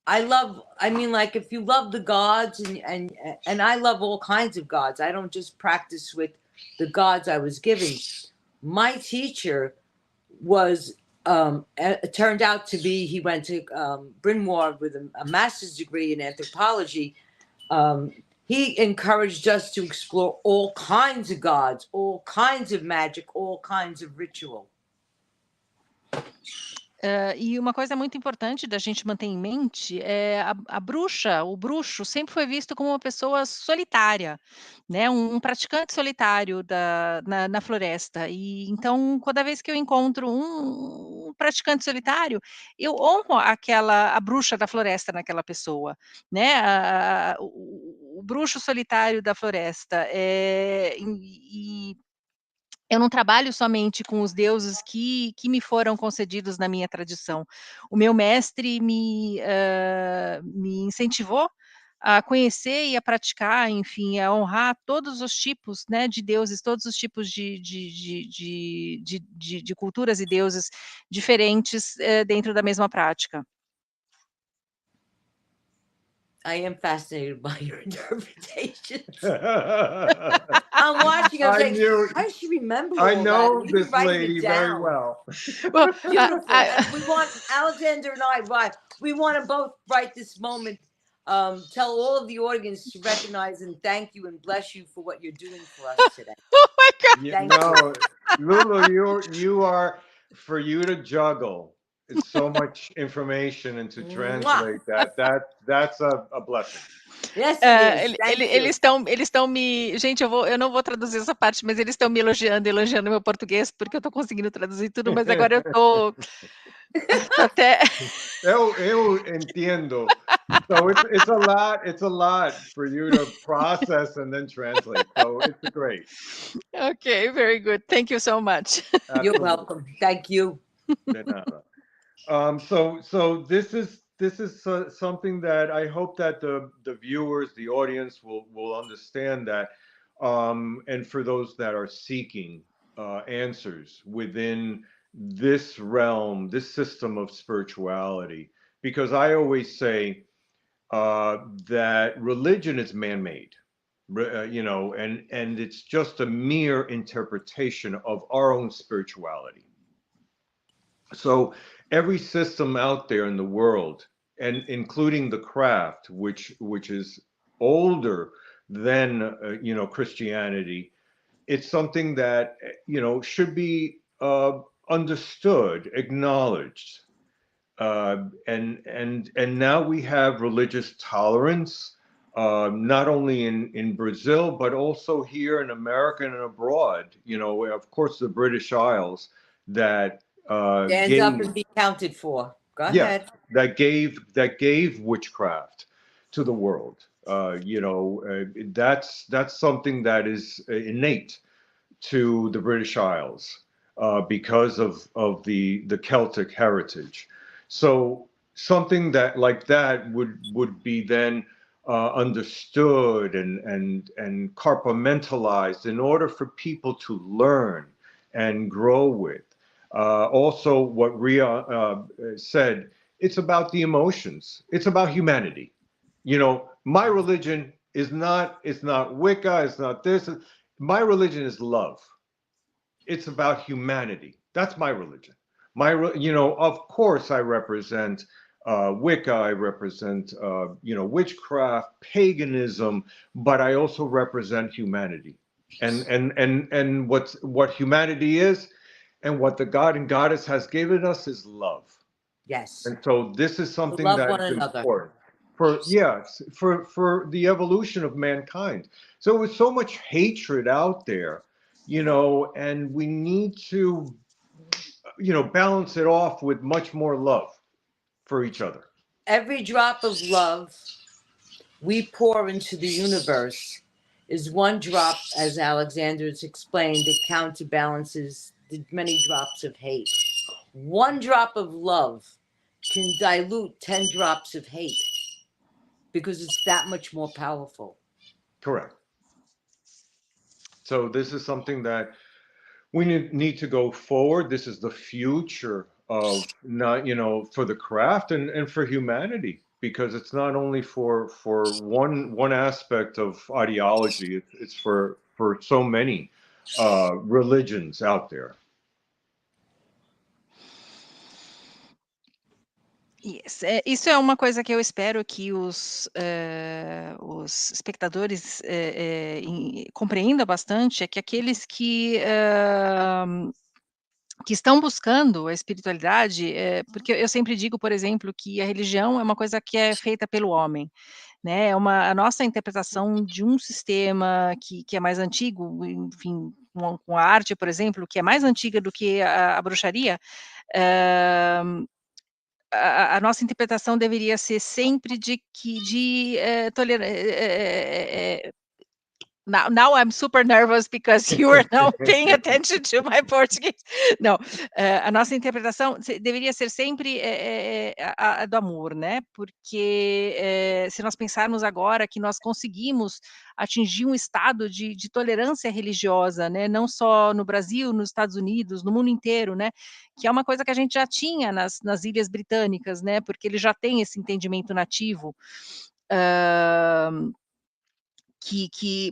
I mean, like, if you love the gods, and I love all kinds of gods. I don't just practice with the gods I was given. My teacher was, it turned out to be, he went to Bryn Mawr with a master's degree in anthropology. He encouraged us to explore all kinds of gods, all kinds of magic, all kinds of ritual. E uma coisa muito importante da gente manter em mente é a bruxa, o bruxo sempre foi visto como uma pessoa solitária, né? Um praticante solitário na floresta. E então, cada vez que eu encontro um praticante solitário, eu honro a bruxa da floresta naquela pessoa, né? O bruxo solitário da floresta. E eu não trabalho somente com os deuses que me foram concedidos na minha tradição. O meu mestre me incentivou a conhecer e a praticar, enfim, a honrar todos os tipos, né, de deuses, todos os tipos de culturas e deuses diferentes dentro da mesma prática. I am fascinated by your interpretations. I'm watching. I'm saying, I should remember. I know this lady very well. Well, beautiful. We want Alexander and I. We want to both right this moment. Tell all of the audience to recognize and thank you and bless you for what you're doing for us today. Oh my God! Thank you. Lulu, you are, for you to juggle. It's so much information, and to translate that's a blessing. Yes, eles estão me, gente, eu não vou traduzir essa parte, mas eles estão me elogiando meu português, porque eu estou conseguindo traduzir tudo, mas agora eu estou Até... Eu entendo. So it's a lot for you to process and then translate. So it's great. Okay, very good. Thank you so much. You're Absolutely. welcome. Thank you. De nada. So this is something that I hope that the viewers, the audience will understand that, and for those that are seeking answers within this realm, this system of spirituality, because I always say that religion is man-made, you know, and it's just a mere interpretation of our own spirituality. So every system out there in the world, and including the craft, which is older than you know, Christianity, it's something that you know should be understood, acknowledged, and now we have religious tolerance, not only in Brazil but also here in America and abroad. You know, of course, the British Isles that Stand up and be counted for. Go ahead. that gave witchcraft to the world. You know, that's something that is innate to the British Isles because of the Celtic heritage. So something that like that would be then understood and compartmentalized in order for people to learn and grow with. Also, what Rhea said, it's about the emotions. It's about humanity. You know, my religion is not, it's not Wicca, it's not this. My religion is love. It's about humanity. That's my religion. You know, of course I represent Wicca, I represent, you know, witchcraft, paganism, but I also represent humanity. And what humanity is, and what the God and Goddess has given us is love. Yes. And so this is something love that one is another. important for the evolution of mankind. So with so much hatred out there, you know, and we need to, you know, balance it off with much more love for each other. Every drop of love we pour into the universe is one drop, as Alexander has explained, that counterbalances the many drops of hate. One drop of love can dilute 10 drops of hate because it's that much more powerful. Correct. So this is something that we need to go forward. This is the future of, not, you know, for the craft and for humanity, because it's not only for one aspect of ideology, it's for so many religions out there. Yes. Isso é uma coisa que eu espero que os espectadores compreendam bastante, é que aqueles que estão buscando a espiritualidade, porque eu sempre digo, por exemplo, que a religião é uma coisa que é feita pelo homem, né? A nossa interpretação de um sistema que é mais antigo, enfim, com a arte, por exemplo, que é mais antiga do que a bruxaria, a nossa interpretação deveria ser sempre de tolerância. Now I'm super nervous because you are now paying attention to my Portuguese. Não, a nossa interpretação deveria ser sempre a do amor, né? Porque se nós pensarmos agora que nós conseguimos atingir um estado de tolerância religiosa, né? Não só no Brasil, nos Estados Unidos, no mundo inteiro, né? Que é uma coisa que a gente já tinha nas Ilhas Britânicas, né? Porque ele já tem esse entendimento nativo.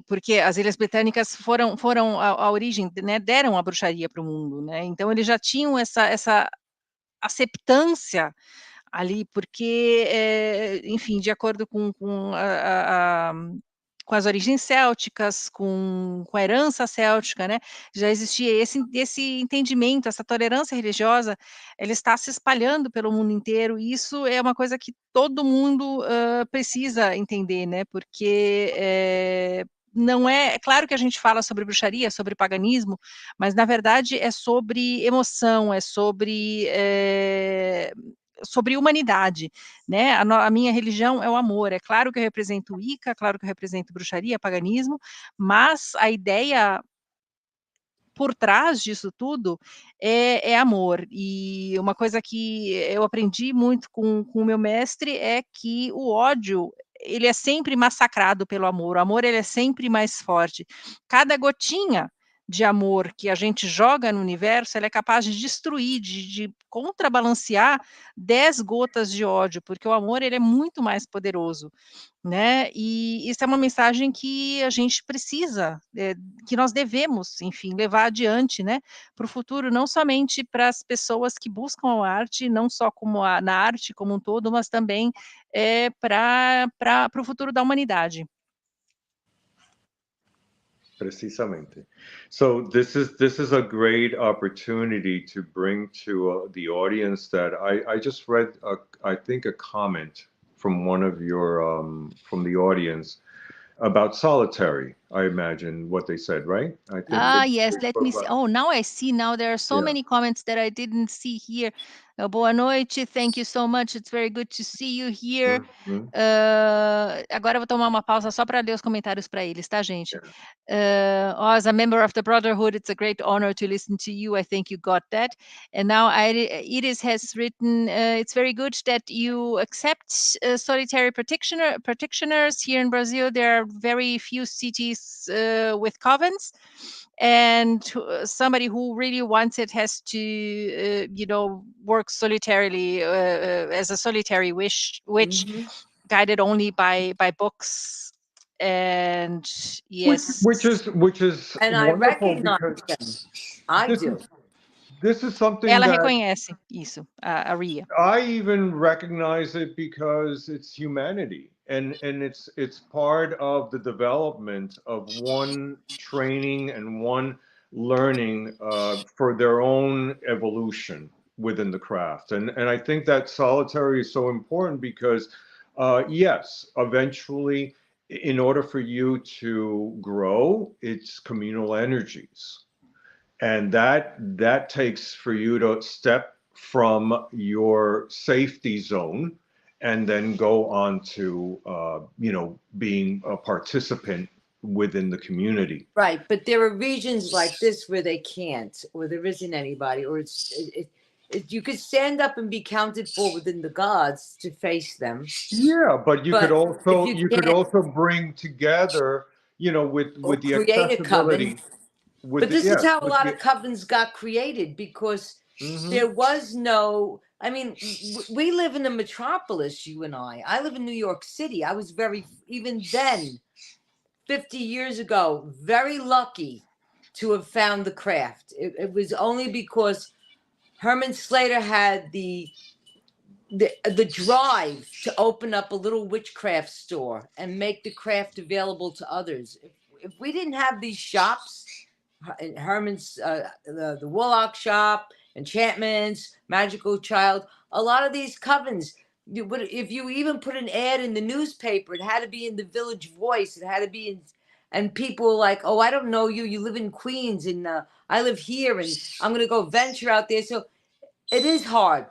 Porque as Ilhas Britânicas foram a origem, né, deram a bruxaria para o mundo, né? Então eles já tinham essa acceptância ali, porque, enfim, de acordo com as origens célticas, com a herança céltica, né, já existia esse entendimento, essa tolerância religiosa, ela está se espalhando pelo mundo inteiro, e isso é uma coisa que todo mundo precisa entender, né, porque não é claro que a gente fala sobre bruxaria, sobre paganismo, mas na verdade é sobre emoção, é sobre humanidade, né? A minha religião é o amor. É claro que eu represento Wicca, claro que eu represento bruxaria, paganismo, mas a ideia por trás disso tudo é amor. E uma coisa que eu aprendi muito com o meu mestre é que o ódio, ele é sempre massacrado pelo amor. O amor, ele é sempre mais forte. Cada gotinha de amor que a gente joga no universo, ela é capaz de destruir, de contrabalancear 10 gotas de ódio, porque o amor, ele é muito mais poderoso, né? E isso é uma mensagem que a gente precisa, que nós devemos, enfim, levar adiante, né, para o futuro, não somente para as pessoas que buscam a arte, não só na arte como um todo, mas também para o futuro da humanidade. Precisamente. So this is a great opportunity to bring to the audience that I just read, I think, a comment from one of your from the audience about solitary. I imagine what they said, right? I think. Yes. Let me see. Oh, now I see. Now there are so many comments that I didn't see here. Boa noite. Thank you so much. It's very good to see you here. Agora eu vou tomar uma pausa só para ler os comentários para eles, tá, gente? As a member of the Brotherhood, it's a great honor to listen to you. I think you got that. And now Iris has written, it's very good that you accept solitary practitioners. Here in Brazil, there are very few cities with covens. And somebody who really wants it has to, work solitarily as a solitary witch, guided only by books. And yes, which is and I wonderful recognize because them. I do. This is something ela that reconhece isso, a Rhea. I even recognize it because it's humanity, and it's part of the development of one training and one learning for their own evolution within the craft. And I think that solitary is so important because yes, eventually, in order for you to grow, it's communal energies. And that takes for you to step from your safety zone and then go on to, being a participant within the community. Right. But there are regions like this where they can't, or there isn't anybody, or you could stand up and be counted for within the gods to face them. Yeah, but you could also bring together, with the accessibility. But this is how a lot of covens got created, because there was no, I mean, we live in a metropolis, you and I live in New York City. I was even then, 50 years ago, very lucky to have found the craft. It was only because Herman Slater had the drive to open up a little witchcraft store and make the craft available to others. If we didn't have these shops, Herman's, the Warlock shop, enchantments, magical child, a lot of these covens, if you even put an ad in the newspaper, it had to be in the Village Voice. It had to be in, and people were like, oh, I don't know you. You live in Queens, and I live here, and I'm going to go venture out there. So it is hard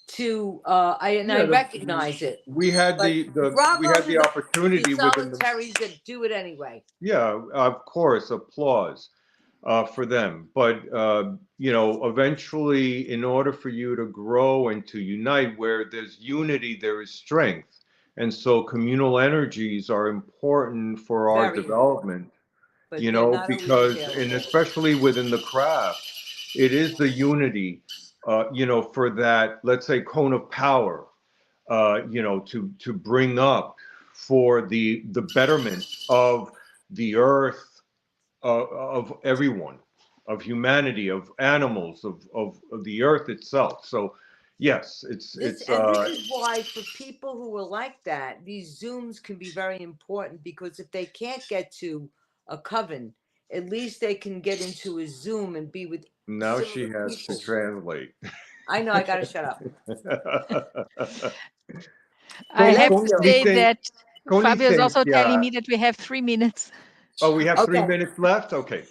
to, I recognize it. We had the opportunity solitaries that do it anyway. Yeah, of course, applause for them. But eventually, in order for you to grow and to unite, where there's unity, there is strength. And so communal energies are important for our development, because, and especially within the craft, it is the unity, for that, let's say, cone of power, to bring up for the betterment of the earth, of everyone, of humanity, of animals, of the earth itself. So yes, it's and this is why, for people who are like that, these Zooms can be very important, because if they can't get to a coven, at least they can get into a Zoom and be with. Now she has people to translate. I know, I gotta shut up. I have to say that Fabio is also telling me that we have 3 minutes. Oh, we have Okay. 3 minutes left? Okay.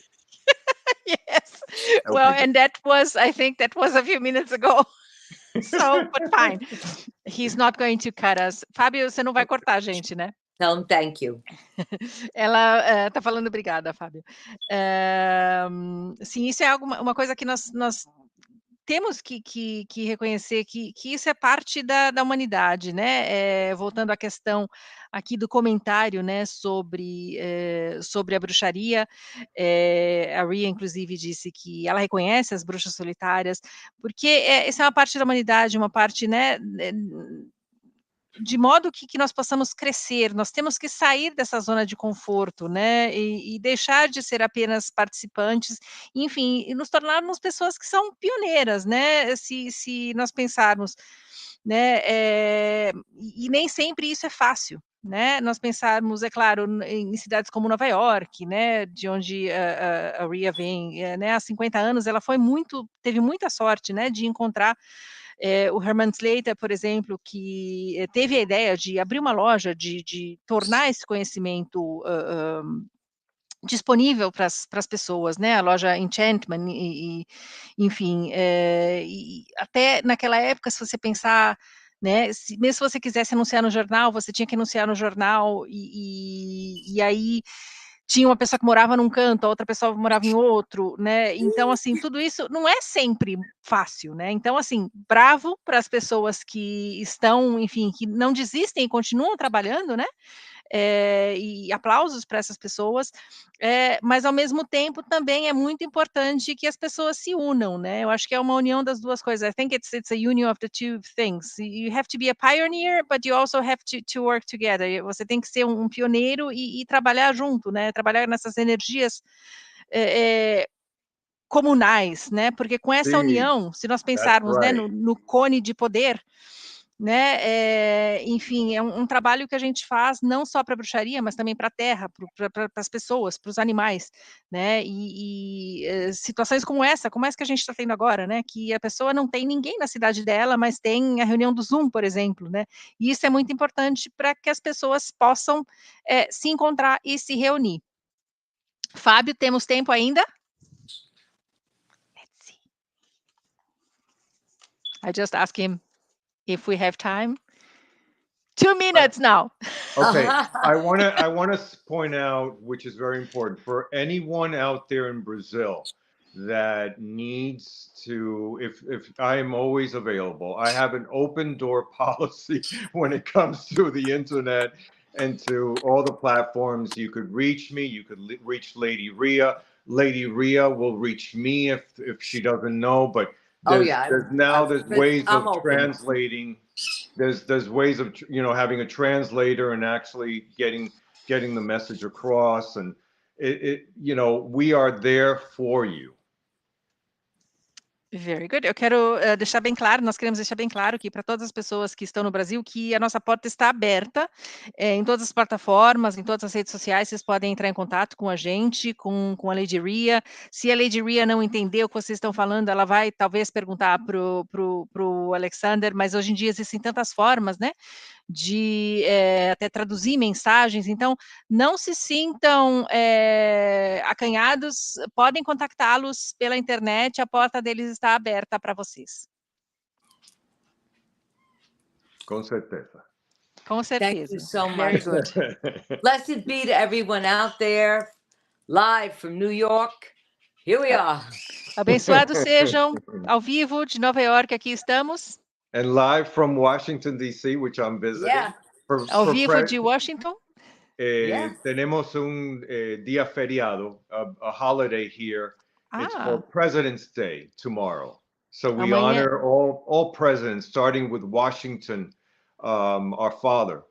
Yes. Well, and I think that was a few minutes ago. So, but fine. He's not going to cut us. Fábio, você não vai cortar a gente, né? Tell him thank you. Ela tá falando obrigada, Fábio. Sim, isso é uma coisa que nós temos que reconhecer que isso é parte da humanidade, né? Voltando à questão aqui do comentário, né, sobre a bruxaria, a Rhea, inclusive, disse que ela reconhece as bruxas solitárias, porque essa é uma parte da humanidade, uma parte, né, de modo que nós possamos crescer, nós temos que sair dessa zona de conforto, né, e deixar de ser apenas participantes, enfim, e nos tornarmos pessoas que são pioneiras, né, se nós pensarmos, né, e nem sempre isso é fácil, né, nós pensarmos, é claro, em cidades como Nova York, né, de onde a Rhea vem, né, há 50 anos, ela teve muita sorte, né, de encontrar o Herman Slater, por exemplo, que teve a ideia de abrir uma loja, de tornar esse conhecimento disponível para as pessoas, né? A loja Enchantment, enfim, e até naquela época, se você pensar, né? Mesmo se você quisesse anunciar no jornal, você tinha que anunciar no jornal, e aí tinha uma pessoa que morava num canto, a outra pessoa morava em outro, né? Então, assim, tudo isso não é sempre fácil, né? Então, assim, bravo para as pessoas que estão, enfim, que não desistem e continuam trabalhando, né? E aplausos para essas pessoas, mas ao mesmo tempo também é muito importante que as pessoas se unam, né? Eu acho que é uma união das duas coisas. I think it's a union of the two things. You have to be a pioneer, but you also have to work together. Você tem que ser um pioneiro e trabalhar junto, né? Trabalhar nessas energias comunais, né? Porque com essa união, se nós pensarmos, né, no cone de poder, né, enfim, é um trabalho que a gente faz não só para a bruxaria, mas também para a terra, para as pessoas, para os animais, né, situações como essa que a gente está tendo agora, né, que a pessoa não tem ninguém na cidade dela, mas tem a reunião do Zoom, por exemplo, né, e isso é muito importante para que as pessoas possam se encontrar e se reunir. Fábio, temos tempo ainda? Let's see. I just asked him if we have time. 2 minutes now. Okay, I want to point out, which is very important for anyone out there in Brazil that needs to, if I am always available, I have an open door policy when it comes to the internet and to all the platforms. You could reach me, you could reach Lady Rhea. Lady Rhea will reach me if she doesn't know, but there's ways of translating. There's ways of having a translator and actually getting the message across, and we are there for you. Very good. Eu quero deixar bem claro, nós queremos deixar bem claro aqui para todas as pessoas que estão no Brasil que a nossa porta está aberta em todas as plataformas, em todas as redes sociais, vocês podem entrar em contato com a gente, com a Lady Rhea. Se a Lady Rhea não entender o que vocês estão falando, ela vai talvez perguntar pro Alexander, mas hoje em dia existem tantas formas, né, de até traduzir mensagens, então não se sintam acanhados, podem contactá-los pela internet, a porta deles está aberta para vocês. Com certeza. Com certeza. Thank you so Very much. good. Blessed be to everyone out there, live from New York. Here we are. Abençoados sejam, ao vivo de Nova York, aqui estamos. And live from Washington, D.C., which I'm visiting. Yeah. Ao vivo de Washington. Tenemos un día feriado, a holiday here. It's called President's Day tomorrow. So we honor all presidents, starting with Washington, our father,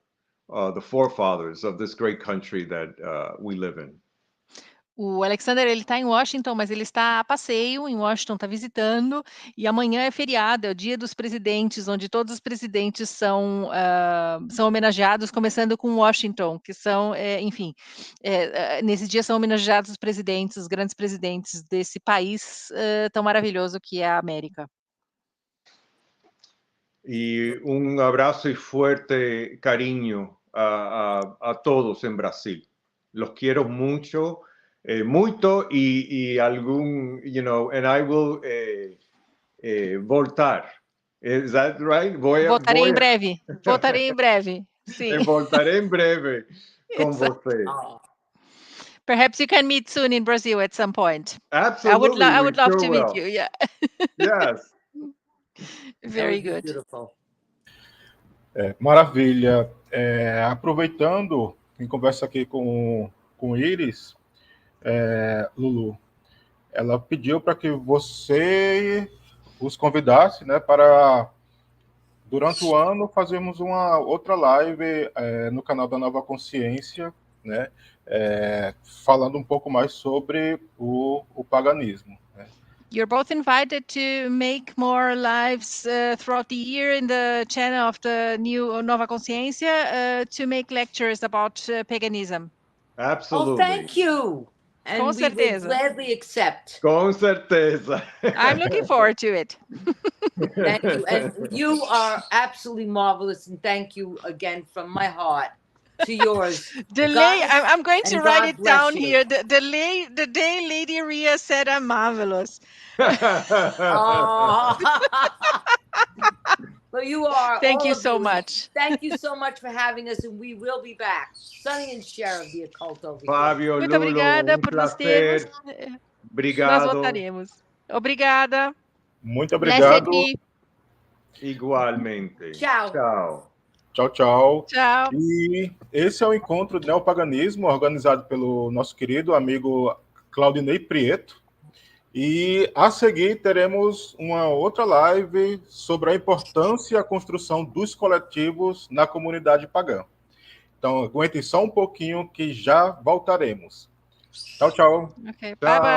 the forefathers of this great country that we live in. O Alexander, ele está em Washington, mas ele está a passeio em Washington, está visitando, e amanhã é feriado, é o Dia dos Presidentes, onde todos os presidentes são homenageados, começando com Washington, que são, enfim, nesse dia são homenageados os presidentes, os grandes presidentes desse país tão maravilhoso que é a América. E abraço e fuerte cariño a todos em Brasil. Los quiero mucho, muito y algún, and I will voltar. Is that right? Voltarei em breve. Voltarei em breve. Sim. Voltarei em breve com você. Perhaps you can meet soon in Brazil at some point. Absolutely. I would love sure to meet will. you. Yeah. Yes. That would Very be good. Beautiful. Maravilha. Aproveitando, em conversa aqui com Iris, Lulu, ela pediu para que você os convidasse, né, para, durante o ano, fazermos uma outra live no canal da Nova Consciência, né, falando um pouco mais sobre o paganismo. Né. You're both invited to make more lives throughout the year in the channel of the new Nova Consciência to make lectures about paganism. Absolutely. Oh, thank you. And Com we will certeza. gladly accept. Com certeza. I'm looking forward to it. Thank you. And you are absolutely marvelous. And thank you again from my heart to yours. I'm going to and write God it bless down you. here. The day Lady Rhea said I'm marvelous. Oh. Well, you are. Thank all you of so you. much. Thank you so much for having us, and we will be back. Sonny and Cher of the Occult over here. Fábio, Muito Lulu, obrigada por nos termos. prazer. Nós Obrigado. voltaremos. Obrigada. Muito Blessed obrigado. be. Igualmente. Tchau. Tchau. Tchau, tchau. Tchau. E esse é o encontro de neopaganismo organizado pelo nosso querido amigo Claudinei Prieto. E a seguir teremos uma outra live sobre a importância e a construção dos coletivos na comunidade pagã. Então, aguentem só um pouquinho que já voltaremos. Tchau, tchau. Okay. Tchau. Bye bye.